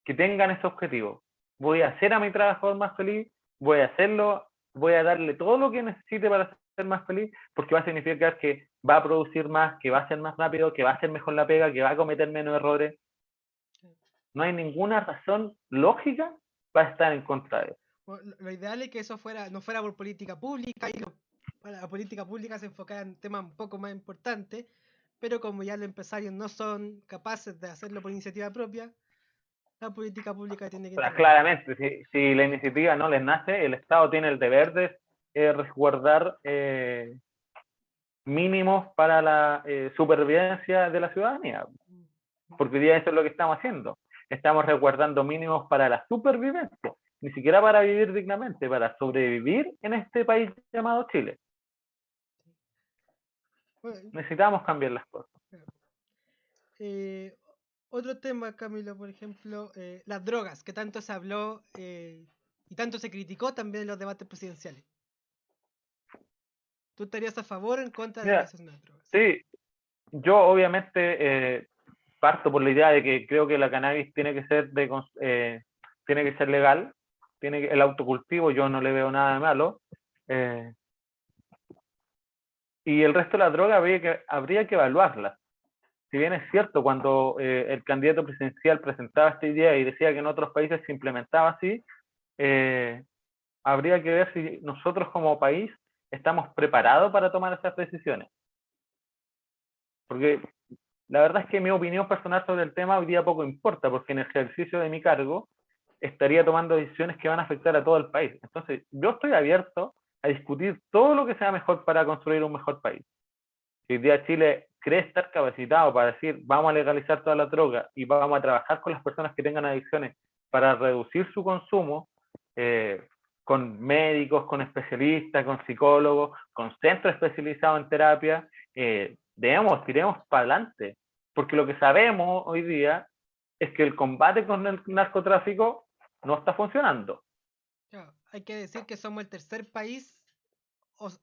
que tengan ese objetivo? Voy a hacer a mi trabajador más feliz, voy a hacerlo, voy a darle todo lo que necesite para ser más feliz, porque va a significar que va a producir más, que va a ser más rápido, que va a hacer mejor la pega, que va a cometer menos errores. No hay ninguna razón lógica para estar en contra de eso. Bueno, lo ideal es que eso no fuera por política pública y la política pública se enfocara en temas un poco más importantes, pero como ya los empresarios no son capaces de hacerlo por iniciativa propia, la política pública tiene que O sea, intervenir. claramente, si la iniciativa no les nace, el Estado tiene el deber de resguardar mínimos para la supervivencia de la ciudadanía, porque hoy día eso es lo que estamos haciendo. Estamos resguardando mínimos para la supervivencia, ni siquiera para vivir dignamente, para sobrevivir en este país llamado Chile. Bueno, Necesitamos cambiar las cosas. eh, otro tema, Camilo, por ejemplo, las drogas, que tanto se habló y tanto se criticó también en los debates presidenciales. ¿Tú estarías a favor o en contra de la Mira, legalización de las drogas? sí, yo obviamente parto por la idea de que creo que la cannabis tiene que ser legal, el autocultivo yo no le veo nada de malo, eh, y el resto de las drogas habría que evaluarlas. Si bien es cierto, cuando el candidato presidencial presentaba esta idea y decía que en otros países se implementaba así, eh, habría que ver si nosotros como país estamos preparados para tomar esas decisiones. Porque la verdad es que mi opinión personal sobre el tema hoy día poco importa, porque en el ejercicio de mi cargo estaría tomando decisiones que van a afectar a todo el país. Entonces, yo estoy abierto a discutir todo lo que sea mejor para construir un mejor país. Si hoy día Chile cree estar capacitado para decir vamos a legalizar toda la droga y vamos a trabajar con las personas que tengan adicciones para reducir su consumo, con médicos, con especialistas, con psicólogos, con centros especializados en terapia, tiremos para adelante. Porque lo que sabemos hoy día es que el combate con el narcotráfico no está funcionando. Claro, hay que decir que somos el tercer país,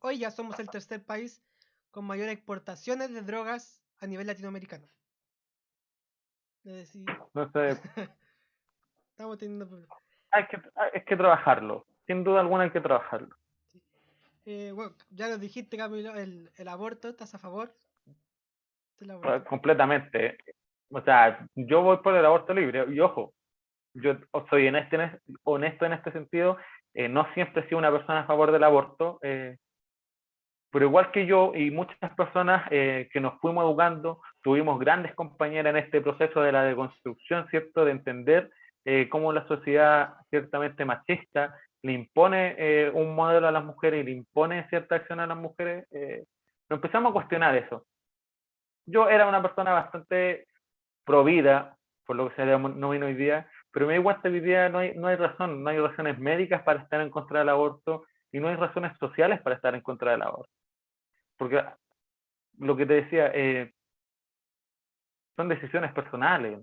hoy ya somos el tercer país con mayores exportaciones de drogas a nivel latinoamericano. Es decir, Entonces, estamos teniendo problemas. hay que trabajarlo. Sin duda alguna hay que trabajarlo. Sí. Bueno, ya lo dijiste, Camilo, el aborto, ¿estás a favor del aborto? Completamente. O sea, yo voy por el aborto libre. Y ojo, yo soy honesto en este sentido. No siempre he sido una persona a favor del aborto, pero igual que yo y muchas personas que nos fuimos educando, tuvimos grandes compañeras en este proceso de la deconstrucción, ¿cierto? De entender cómo la sociedad ciertamente machista le impone un modelo a las mujeres y le impone cierta acción a las mujeres, nos empezamos a cuestionar eso. Yo era una persona bastante pro vida, por lo que se denomina hoy día, pero me di cuenta que hoy día no hay razón, no hay razones médicas para estar en contra del aborto y no hay razones sociales para estar en contra del aborto. Porque lo que te decía, son decisiones personales.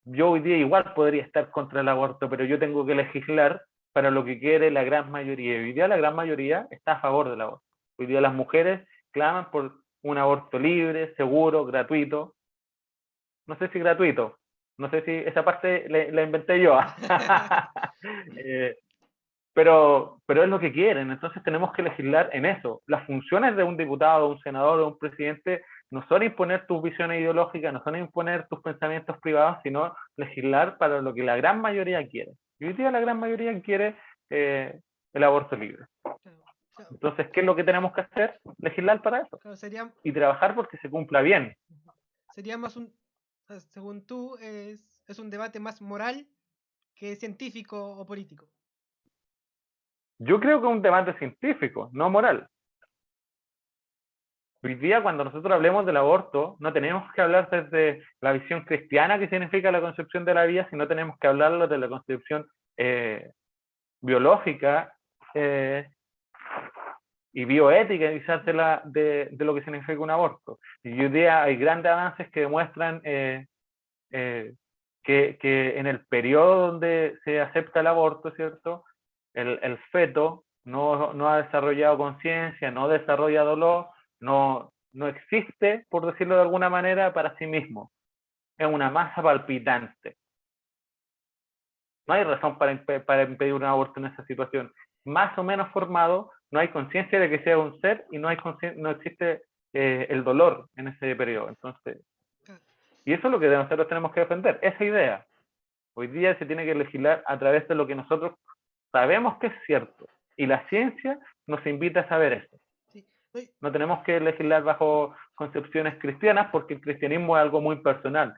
Yo hoy día igual podría estar contra el aborto, pero yo tengo que legislar para lo que quiere la gran mayoría. Hoy día la gran mayoría está a favor del aborto. Hoy día las mujeres claman por un aborto libre, seguro, gratuito. No sé si gratuito, no sé si esa parte la inventé yo. eh, pero es lo que quieren, entonces tenemos que legislar en eso. Las funciones de un diputado, de un senador, de un presidente no son imponer tus visiones ideológicas, no son imponer tus pensamientos privados, sino legislar para lo que la gran mayoría quiere. Y hoy día la gran mayoría quiere el aborto libre. Claro, claro, Entonces, ¿qué es lo que tenemos que hacer? Legislar para eso. claro, Y trabajar porque se cumpla bien. sería más según tú, es un debate más moral que científico o político. Yo creo que es un debate científico, no moral. Hoy día, cuando nosotros hablemos del aborto, no tenemos que hablar desde la visión cristiana que significa la concepción de la vida, sino tenemos que hablarlo de la concepción biológica y bioética, quizás, de lo que significa un aborto. Y hoy día hay grandes avances que demuestran que en el periodo donde se acepta el aborto, ¿cierto? El feto no ha desarrollado conciencia, no desarrolla dolor, no existe, por decirlo de alguna manera, para sí mismo. Es una masa palpitante. No hay razón para impedir un aborto en esa situación. Más o menos formado, no hay conciencia de que sea un ser y no existe el dolor en ese periodo. Entonces, y eso es lo que nosotros tenemos que defender, esa idea. Hoy día se tiene que legislar a través de lo que nosotros sabemos que es cierto. Y la ciencia nos invita a saber eso. Sí. No tenemos que legislar bajo concepciones cristianas porque el cristianismo es algo muy personal.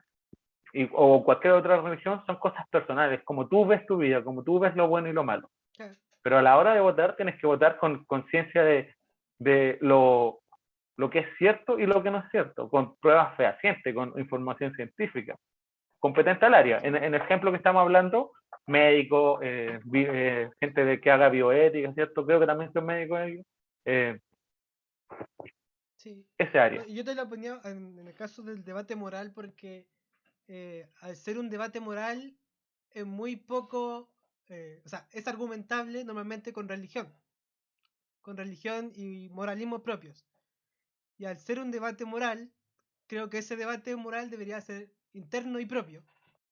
O cualquier otra religión son cosas personales, como tú ves tu vida, como tú ves lo bueno y lo malo. Claro. Pero a la hora de votar tienes que votar con conciencia de lo que es cierto y lo que no es cierto, con pruebas fehacientes, con información científica, competente al área. En el ejemplo que estamos hablando, médicos, gente que haga bioética, ¿cierto? Creo que también son médicos ellos. Sí. Ese área. Yo te lo ponía en el caso del debate moral porque al ser un debate moral es muy poco, o sea, es argumentable normalmente con religión y moralismo propios. Y al ser un debate moral, creo que ese debate moral debería ser interno y propio,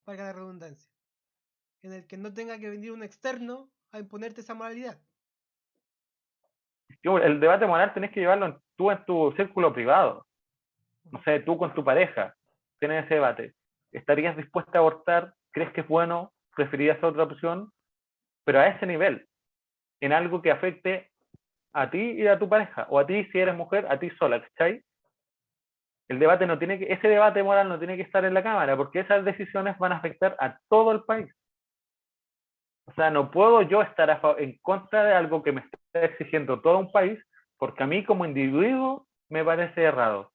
para la redundancia, en el que no tenga que venir un externo a imponerte esa moralidad. El debate moral tenés que llevarlo tú en tu círculo privado. No sé, tú con tu pareja, tienes ese debate. ¿Estarías dispuesta a abortar? ¿Crees que es bueno? ¿Preferirías otra opción? Pero a ese nivel, en algo que afecte a ti y a tu pareja, o a ti si eres mujer, a ti sola, ¿cachai? El debate no tiene que, ese debate moral no tiene que estar en la Cámara, porque esas decisiones van a afectar a todo el país. O sea, no puedo yo estar en contra de algo que me está exigiendo todo un país, porque a mí como individuo me parece errado.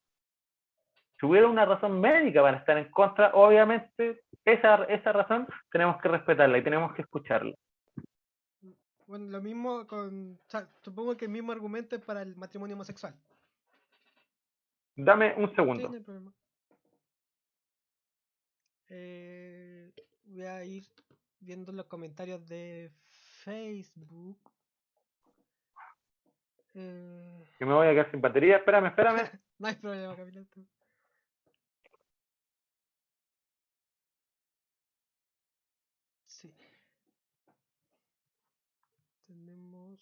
Si hubiera una razón médica para estar en contra, obviamente esa razón tenemos que respetarla y tenemos que escucharla. Bueno, lo mismo con, o sea, supongo que el mismo argumento es para el matrimonio homosexual. Dame un Sí, segundo. no hay problema. Voy a ir viendo los comentarios de Facebook. Que me voy a quedar sin batería. Espérame. No hay problema, Camilo. Sí. Tenemos.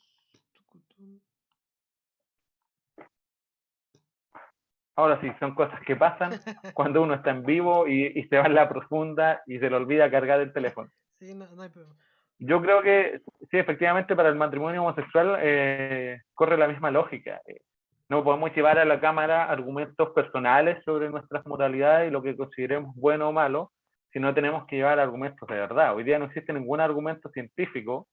Ahora sí, son cosas que pasan cuando uno está en vivo y se va en la profunda y se le olvida cargar el teléfono. Sí, no hay problema. Yo creo que sí, efectivamente para el matrimonio homosexual corre la misma lógica. No podemos llevar a la Cámara argumentos personales sobre nuestras moralidades y lo que consideremos bueno o malo, sino tenemos que llevar argumentos de verdad. Hoy día no existe ningún argumento científico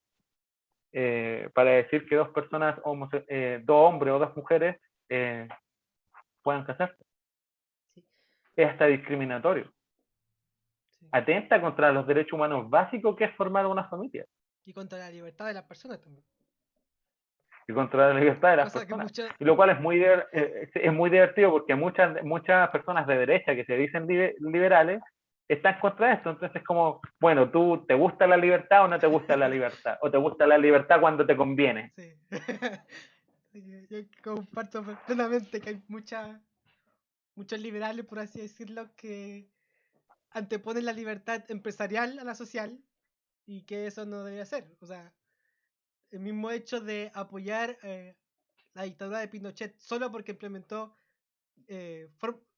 para decir que dos personas, dos hombres o dos mujeres, puedan casarse. Sí. Es hasta discriminatorio. Sí. Atenta contra los derechos humanos básicos que es formar una familia. Y contra la libertad de las personas también. Y contra la libertad de las Cosa que personas. muchas. Y lo cual es muy divertido porque muchas personas de derecha que se dicen liberales están contra esto. Entonces es como, bueno, ¿tú te gusta la libertad o no te gusta la libertad? ¿O te gusta la libertad cuando te conviene? Sí. Yo comparto plenamente que hay muchos liberales, por así decirlo, que anteponen la libertad empresarial a la social y que eso no debería ser. O sea, el mismo hecho de apoyar la dictadura de Pinochet solo porque implementó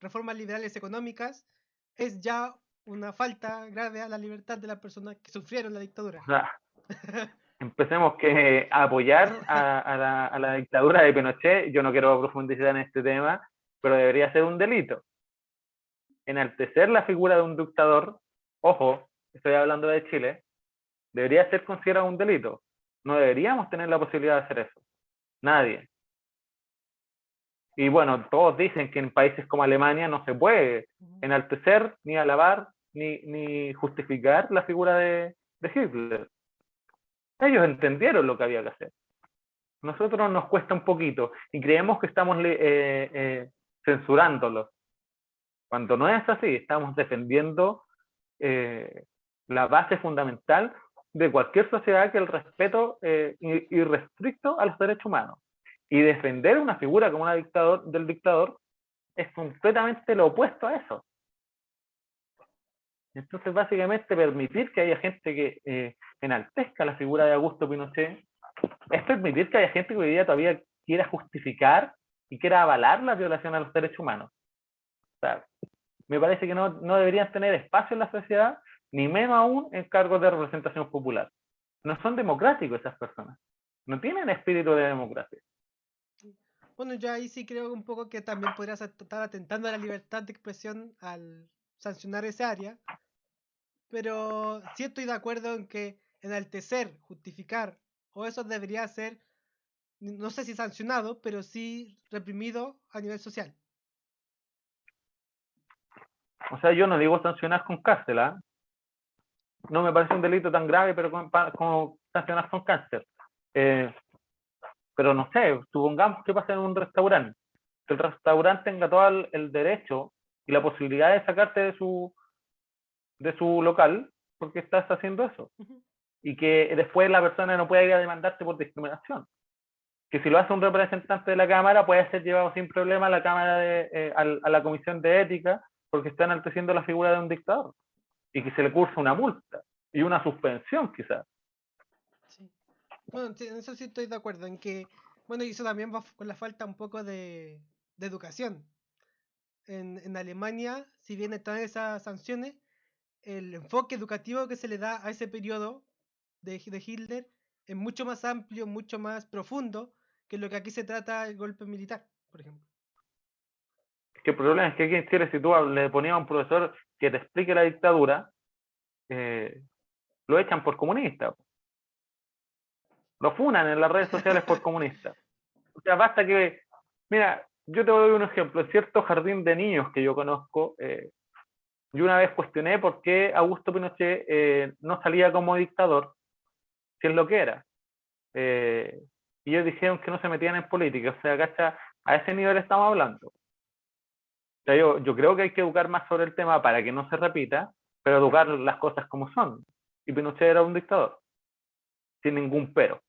reformas liberales económicas es ya una falta grave a la libertad de las personas que sufrieron la dictadura. O sea, empecemos que apoyar a la dictadura de Pinochet. Yo no quiero profundizar en este tema, pero debería ser un delito. Enaltecer la figura de un dictador, ojo, estoy hablando de Chile, debería ser considerado un delito. No deberíamos tener la posibilidad de hacer eso. Nadie. Y bueno, todos dicen que en países como Alemania no se puede enaltecer, ni alabar, ni justificar la figura de Hitler. Ellos entendieron lo que había que hacer. Nosotros nos cuesta un poquito y creemos que estamos censurándolo. Cuando no es así, estamos defendiendo la base fundamental de cualquier sociedad, que es el respeto irrestricto a los derechos humanos. Y defender una figura como del dictador es completamente lo opuesto a eso. Entonces, básicamente, permitir que haya gente que enaltezca la figura de Augusto Pinochet es permitir que haya gente que hoy día todavía quiera justificar y quiera avalar la violación a los derechos humanos. O sea, me parece que no deberían tener espacio en la sociedad, ni menos aún en cargos de representación popular. No son democráticos esas personas. No tienen espíritu de democracia. Bueno, yo ahí sí creo un poco que también podrías estar atentando a la libertad de expresión al sancionar esa área, pero sí estoy de acuerdo en que enaltecer, justificar, o eso debería ser, no sé si sancionado, pero sí reprimido a nivel social. O sea, yo no digo sancionar con cárcel, ¿eh? No me parece un delito tan grave, pero como sancionar con cárcel. Pero no sé, supongamos que pasa en un restaurante. Que el restaurante tenga todo el derecho y la posibilidad de sacarte de su local porque estás haciendo eso. Y que después la persona no pueda ir a demandarte por discriminación. Que si lo hace un representante de la Cámara, puede ser llevado sin problema a la Cámara a la Comisión de Ética, porque está enalteciendo la figura de un dictador. Y que se le cursa una multa y una suspensión, quizás. Sí. Bueno, en eso sí estoy de acuerdo, en que, bueno, y eso también va con la falta un poco de educación. En Alemania, si bien están esas sanciones, el enfoque educativo que se le da a ese periodo de Hitler es mucho más amplio, mucho más profundo que lo que aquí se trata el golpe militar, por ejemplo. Que el problema es que aquí en Chile, si tú le ponías a un profesor que te explique la dictadura, lo echan por comunista. Lo funan en las redes sociales por comunista. O sea, basta que, mira, yo te doy un ejemplo. En cierto jardín de niños que yo conozco, yo una vez cuestioné por qué Augusto Pinochet no salía como dictador, si es lo que era. Y ellos dijeron que no se metían en política. O sea, ¿cacha? A ese nivel estamos hablando. O sea, yo creo que hay que educar más sobre el tema para que no se repita, pero educar las cosas como son. Y Pinochet era un dictador, sin ningún pero.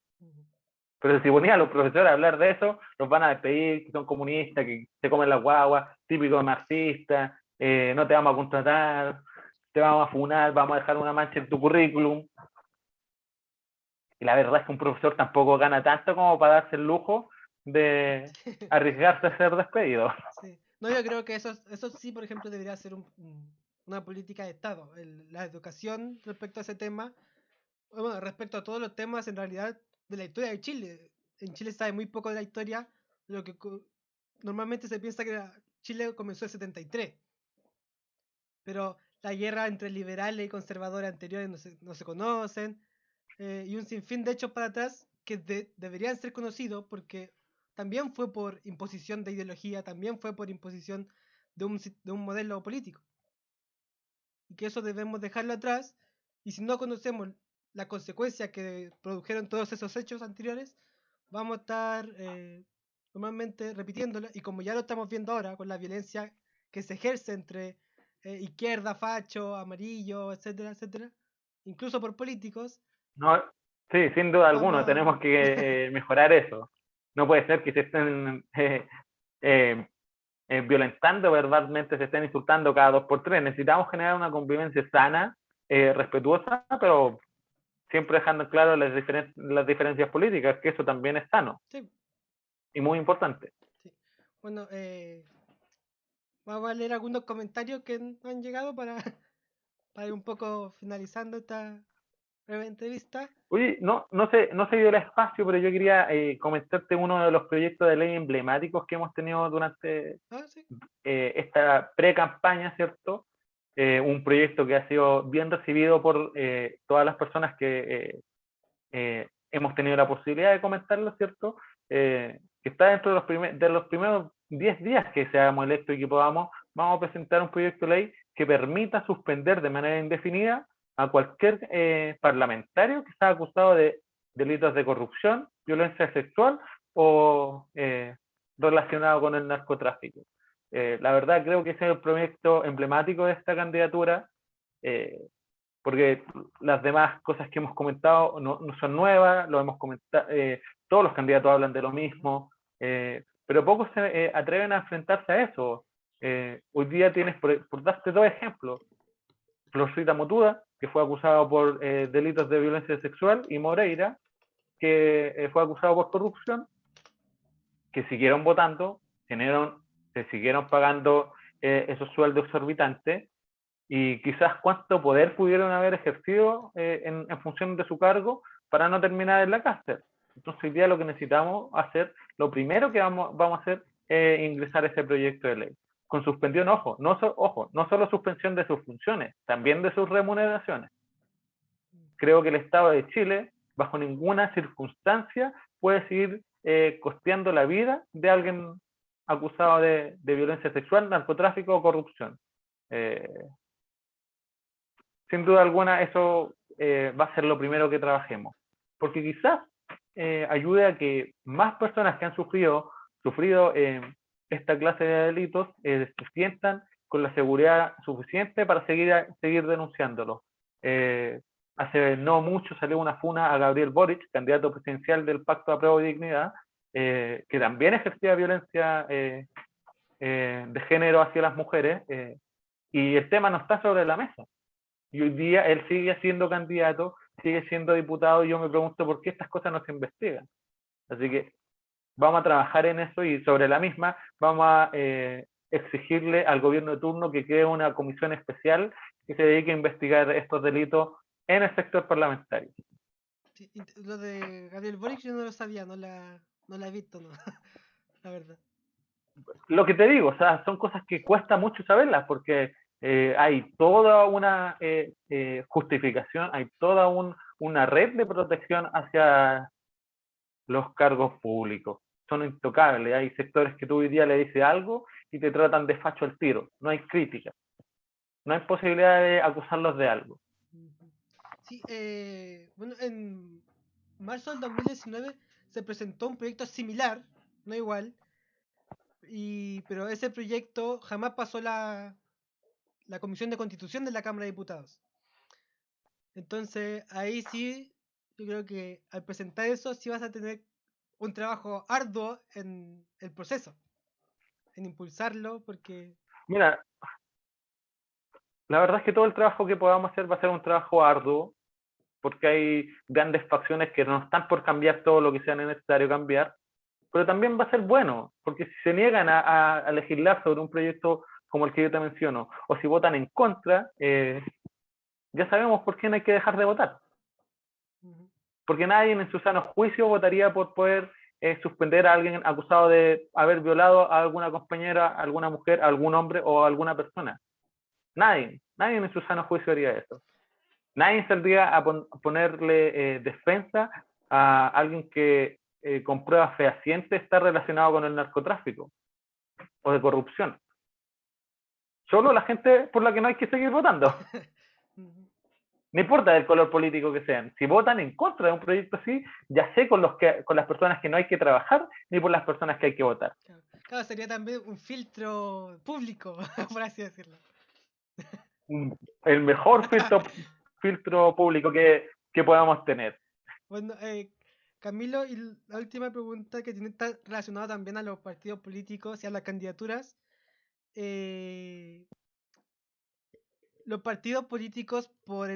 Pero si ponía a los profesores a hablar de eso, los van a despedir, que son comunistas, que se comen las guaguas, típico marxista, no te vamos a contratar, te vamos a funar, vamos a dejar una mancha en tu currículum. Y la verdad es que un profesor tampoco gana tanto como para darse el lujo de arriesgarse a ser despedido. Sí. No, yo creo que eso sí, por ejemplo, debería ser una política de Estado. La educación respecto a ese tema, bueno, respecto a todos los temas en realidad de la historia de Chile. En Chile se sabe muy poco de la historia, lo que normalmente se piensa que Chile comenzó en 73, pero la guerra entre liberales y conservadores anteriores no se conocen, y un sinfín de hechos para atrás que deberían ser conocidos porque también fue por imposición de ideología, también fue por imposición de un modelo político. Y que eso debemos dejarlo atrás, y si no conocemos las consecuencias que produjeron todos esos hechos anteriores, vamos a estar normalmente repitiéndolo, y como ya lo estamos viendo ahora con la violencia que se ejerce entre izquierda, facho, amarillo, etcétera, etcétera, incluso por políticos, No, sí, sin duda alguna, vamos a... tenemos que mejorar eso. No puede ser que se estén violentando verbalmente, se estén insultando cada 2 por 3. Necesitamos generar una convivencia sana, respetuosa, pero siempre dejando claro las diferencias políticas, que eso también es sano Sí, y muy importante. sí. Bueno, vamos a leer algunos comentarios que han llegado para ir un poco finalizando esta breve entrevista. Oye, no se dio el espacio, pero yo quería comentarte uno de los proyectos de ley emblemáticos que hemos tenido durante Ah, sí. esta pre-campaña, ¿cierto? un proyecto que ha sido bien recibido por todas las personas que hemos tenido la posibilidad de comentarlo, ¿cierto? Que está dentro de los primeros 10 días que seamos electos y que podamos, vamos a presentar un proyecto de ley que permita suspender de manera indefinida a cualquier parlamentario que está acusado de delitos de corrupción, violencia sexual o relacionado con el narcotráfico. La verdad creo que ese es el proyecto emblemático de esta candidatura, porque las demás cosas que hemos comentado no son nuevas, lo hemos comentado, todos los candidatos hablan de lo mismo, pero pocos se atreven a enfrentarse a eso. Hoy día tienes, por darte dos ejemplos, Florcita Motuda, que fue acusado por delitos de violencia sexual, y Moreira, que fue acusado por corrupción, que siguieron votando, se siguieron pagando esos sueldos exorbitantes, y quizás cuánto poder pudieron haber ejercido en función de su cargo para no terminar en la cárcel. Entonces, hoy día lo que necesitamos hacer, lo primero que vamos a hacer es ingresar ese proyecto de ley. Con suspensión, ojo, no solo suspensión de sus funciones, también de sus remuneraciones. Creo que el Estado de Chile, bajo ninguna circunstancia, puede seguir costeando la vida de alguien acusado de violencia sexual, narcotráfico o corrupción. Sin duda alguna eso va a ser lo primero que trabajemos, porque quizás ayude a que más personas que han sufrido esta clase de delitos se sientan con la seguridad suficiente para seguir denunciándolo. Hace no mucho salió una funa a Gabriel Boric, candidato presidencial del Pacto de Apruebo y Dignidad, que también ejercía violencia de género hacia las mujeres, y el tema no está sobre la mesa. Y hoy día él sigue siendo candidato, sigue siendo diputado, y yo me pregunto por qué estas cosas no se investigan. Así que vamos a trabajar en eso, y sobre la misma vamos a exigirle al gobierno de turno que cree una comisión especial que se dedique a investigar estos delitos en el sector parlamentario. Sí, lo de Gabriel Boric yo no lo sabía, no la he visto, no, la verdad. Lo que te digo, o sea, son cosas que cuesta mucho saberlas, porque hay toda una justificación, hay toda una red de protección hacia los cargos públicos. Son intocables. Hay sectores que tú hoy día le dices algo y te tratan de facho al tiro. No hay crítica. No hay posibilidad de acusarlos de algo. Sí, bueno, en marzo del 2019 se presentó un proyecto similar, no igual, pero ese proyecto jamás pasó la Comisión de Constitución de la Cámara de Diputados. Entonces, ahí sí, yo creo que al presentar eso sí vas a tener un trabajo arduo en el proceso, en impulsarlo, porque... Mira, la verdad es que todo el trabajo que podamos hacer va a ser un trabajo arduo, porque hay grandes facciones que no están por cambiar todo lo que sea necesario cambiar, pero también va a ser bueno, porque si se niegan a legislar sobre un proyecto como el que yo te menciono, o si votan en contra, ya sabemos por qué no hay que dejar de votar. Porque nadie en su sano juicio votaría por poder suspender a alguien acusado de haber violado a alguna compañera, a alguna mujer, a algún hombre o a alguna persona. Nadie en su sano juicio haría eso. Nadie saldría a ponerle defensa a alguien que con pruebas fehacientes está relacionado con el narcotráfico o de corrupción. Solo la gente por la que no hay que seguir votando. No importa el color político que sean. Si votan en contra de un proyecto así, ya sé con las personas que no hay que trabajar, ni por las personas que hay que votar. Claro, sería también un filtro público, por así decirlo. El mejor filtro público que podamos tener. Bueno, Camilo, y la última pregunta que tiene está relacionada también a los partidos políticos y a las candidaturas. Eh, los partidos políticos por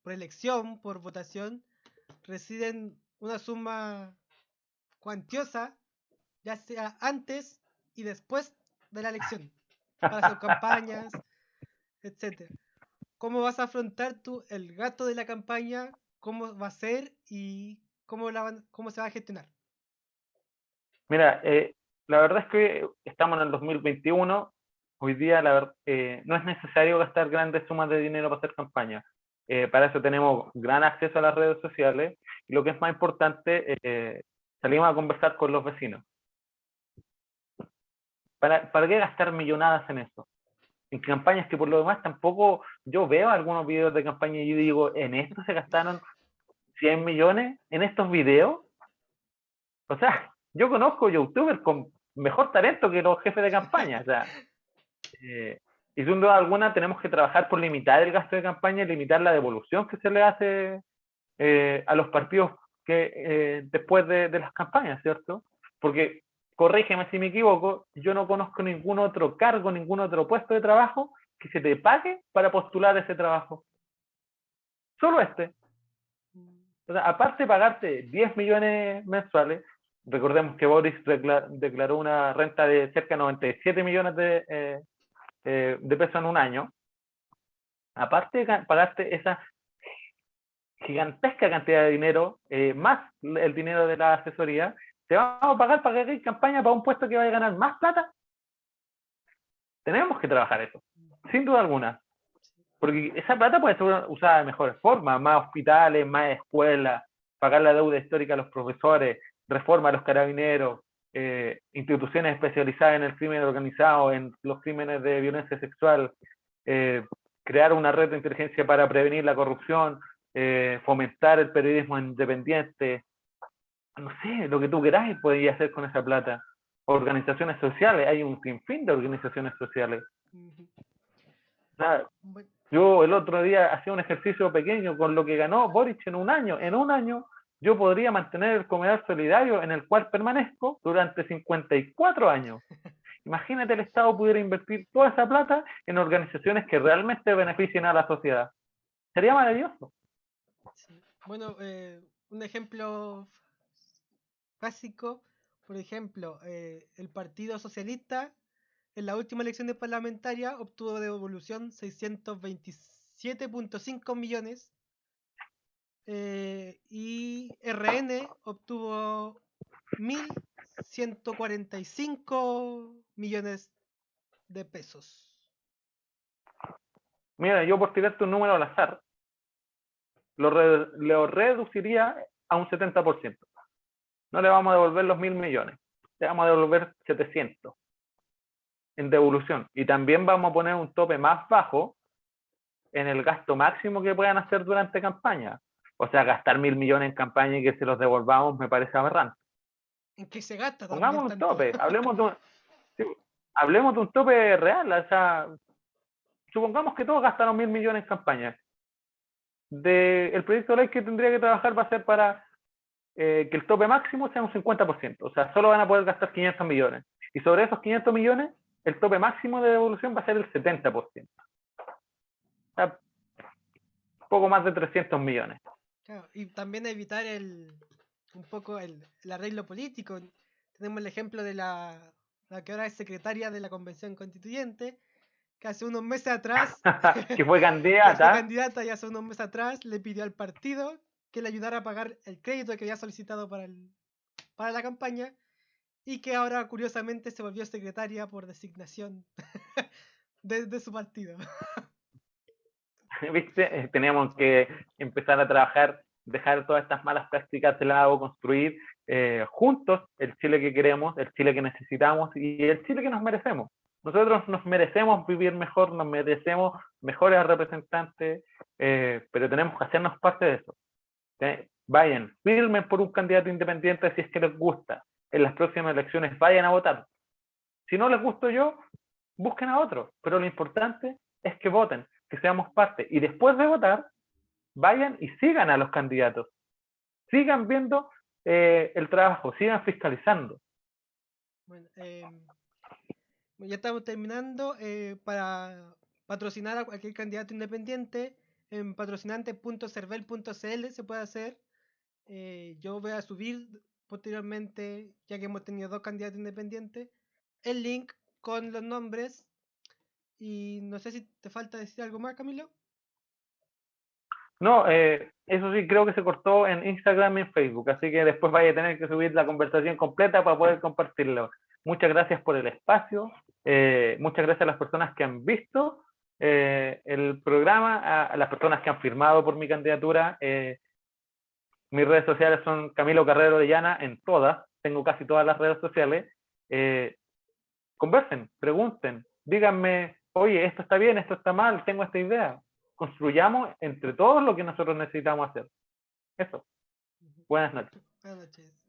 elección, por votación, reciben una suma cuantiosa, ya sea antes y después de la elección, para sus campañas, etcétera. ¿Cómo vas a afrontar tú el gasto de la campaña? ¿Cómo va a ser y cómo se va a gestionar? Mira, la verdad es que estamos en el 2021, hoy día no es necesario gastar grandes sumas de dinero para hacer campaña. Para eso tenemos gran acceso a las redes sociales y lo que es más importante, salimos a conversar con los vecinos. ¿Para qué gastar millonadas en eso? En campañas que por lo demás tampoco, yo veo algunos videos de campaña y yo digo, ¿en esto se gastaron 100 millones en estos videos? O sea, yo conozco youtubers con mejor talento que los jefes de campaña. O sea, y sin duda alguna tenemos que trabajar por limitar el gasto de campaña y limitar la devolución que se le hace a los partidos después de las campañas, ¿cierto? Porque, corrígeme si me equivoco, yo no conozco ningún otro cargo, ningún otro puesto de trabajo que se te pague para postular ese trabajo. Solo este. O sea, aparte de pagarte 10 millones mensuales, recordemos que Boris declaró una renta de cerca de 97 millones de pesos en un año, aparte de pagarte esa gigantesca cantidad de dinero, más el dinero de la asesoría, te vamos a pagar para que hagas campaña para un puesto que vaya a ganar más plata. Tenemos que trabajar eso, sin duda alguna. Porque esa plata puede ser usada de mejores formas, más hospitales, más escuelas, pagar la deuda histórica a los profesores, reforma a los carabineros, instituciones especializadas en el crimen organizado, en los crímenes de violencia sexual, crear una red de inteligencia para prevenir la corrupción, fomentar el periodismo independiente, no sé, lo que tú queráis podías hacer con esa plata. Organizaciones sociales, hay un sinfín de organizaciones sociales. O sea, yo el otro día hacía un ejercicio pequeño con lo que ganó Boric en un año. En un año yo podría mantener el comedor solidario en el cual permanezco durante 54 años. Imagínate el Estado pudiera invertir toda esa plata en organizaciones que realmente beneficien a la sociedad. Sería maravilloso. Sí. Bueno, un ejemplo básico, por ejemplo, el Partido Socialista en la última elección de parlamentaria obtuvo de devolución 627.5 millones y RN obtuvo 1.145 millones de pesos. Mira, yo por tirarte un número al azar, lo reduciría a un 70%. No le vamos a devolver los 1.000 millones, le vamos a devolver 700 en devolución. Y también vamos a poner un tope más bajo en el gasto máximo que puedan hacer durante campaña. O sea, gastar 1.000 millones en campaña y que se los devolvamos me parece aberrante. ¿En qué se gasta también Pongamos un tanto? tope, hablemos de un tope real. O sea, supongamos que todos gastaron 1.000 millones en campaña. El proyecto de ley que tendría que trabajar va a ser para que el tope máximo sea un 50%. O sea, solo van a poder gastar 500 millones. Y sobre esos 500 millones, el tope máximo de devolución va a ser el 70%. O sea, poco más de 300 millones. Claro, y también evitar un poco el arreglo político. Tenemos el ejemplo de la que ahora es secretaria de la Convención Constituyente, que hace unos meses atrás, que fue que fue candidata. candidata y hace unos meses atrás le pidió al partido que le ayudara a pagar el crédito que había solicitado para la campaña y que ahora curiosamente se volvió secretaria por designación de su partido. ¿Viste? Tenemos que empezar a trabajar, dejar todas estas malas prácticas de lado, construir juntos el Chile que queremos, el Chile que necesitamos y el Chile que nos merecemos. Nosotros nos merecemos vivir mejor, nos merecemos mejores representantes, pero tenemos que hacernos parte de eso. Vayan, firmen por un candidato independiente si es que les gusta. En las próximas elecciones vayan a votar. Si no les gusto yo, busquen a otro. Pero lo importante es que voten, que seamos parte. Y después de votar, vayan y sigan a los candidatos. Sigan viendo el trabajo, sigan fiscalizando. Bueno, ya estamos terminando. Para patrocinar a cualquier candidato independiente, en patrocinante.cervel.cl se puede hacer. Yo voy a subir posteriormente, ya que hemos tenido 2 candidatos independientes, el link con los nombres. Y no sé si te falta decir algo más, Camilo. No, eso sí, creo que se cortó en Instagram y en Facebook, así que después vaya a tener que subir la conversación completa para poder compartirlo. Muchas gracias por el espacio, Muchas gracias a las personas que han visto el programa, a las personas que han firmado por mi candidatura. Mis redes sociales son Camilo Carrero de Llana en todas, tengo casi todas las redes sociales. Conversen, pregunten, díganme, oye, esto está bien, esto está mal, tengo esta idea. Construyamos entre todos lo que nosotros necesitamos hacer. Eso. Buenas noches. Buenas noches.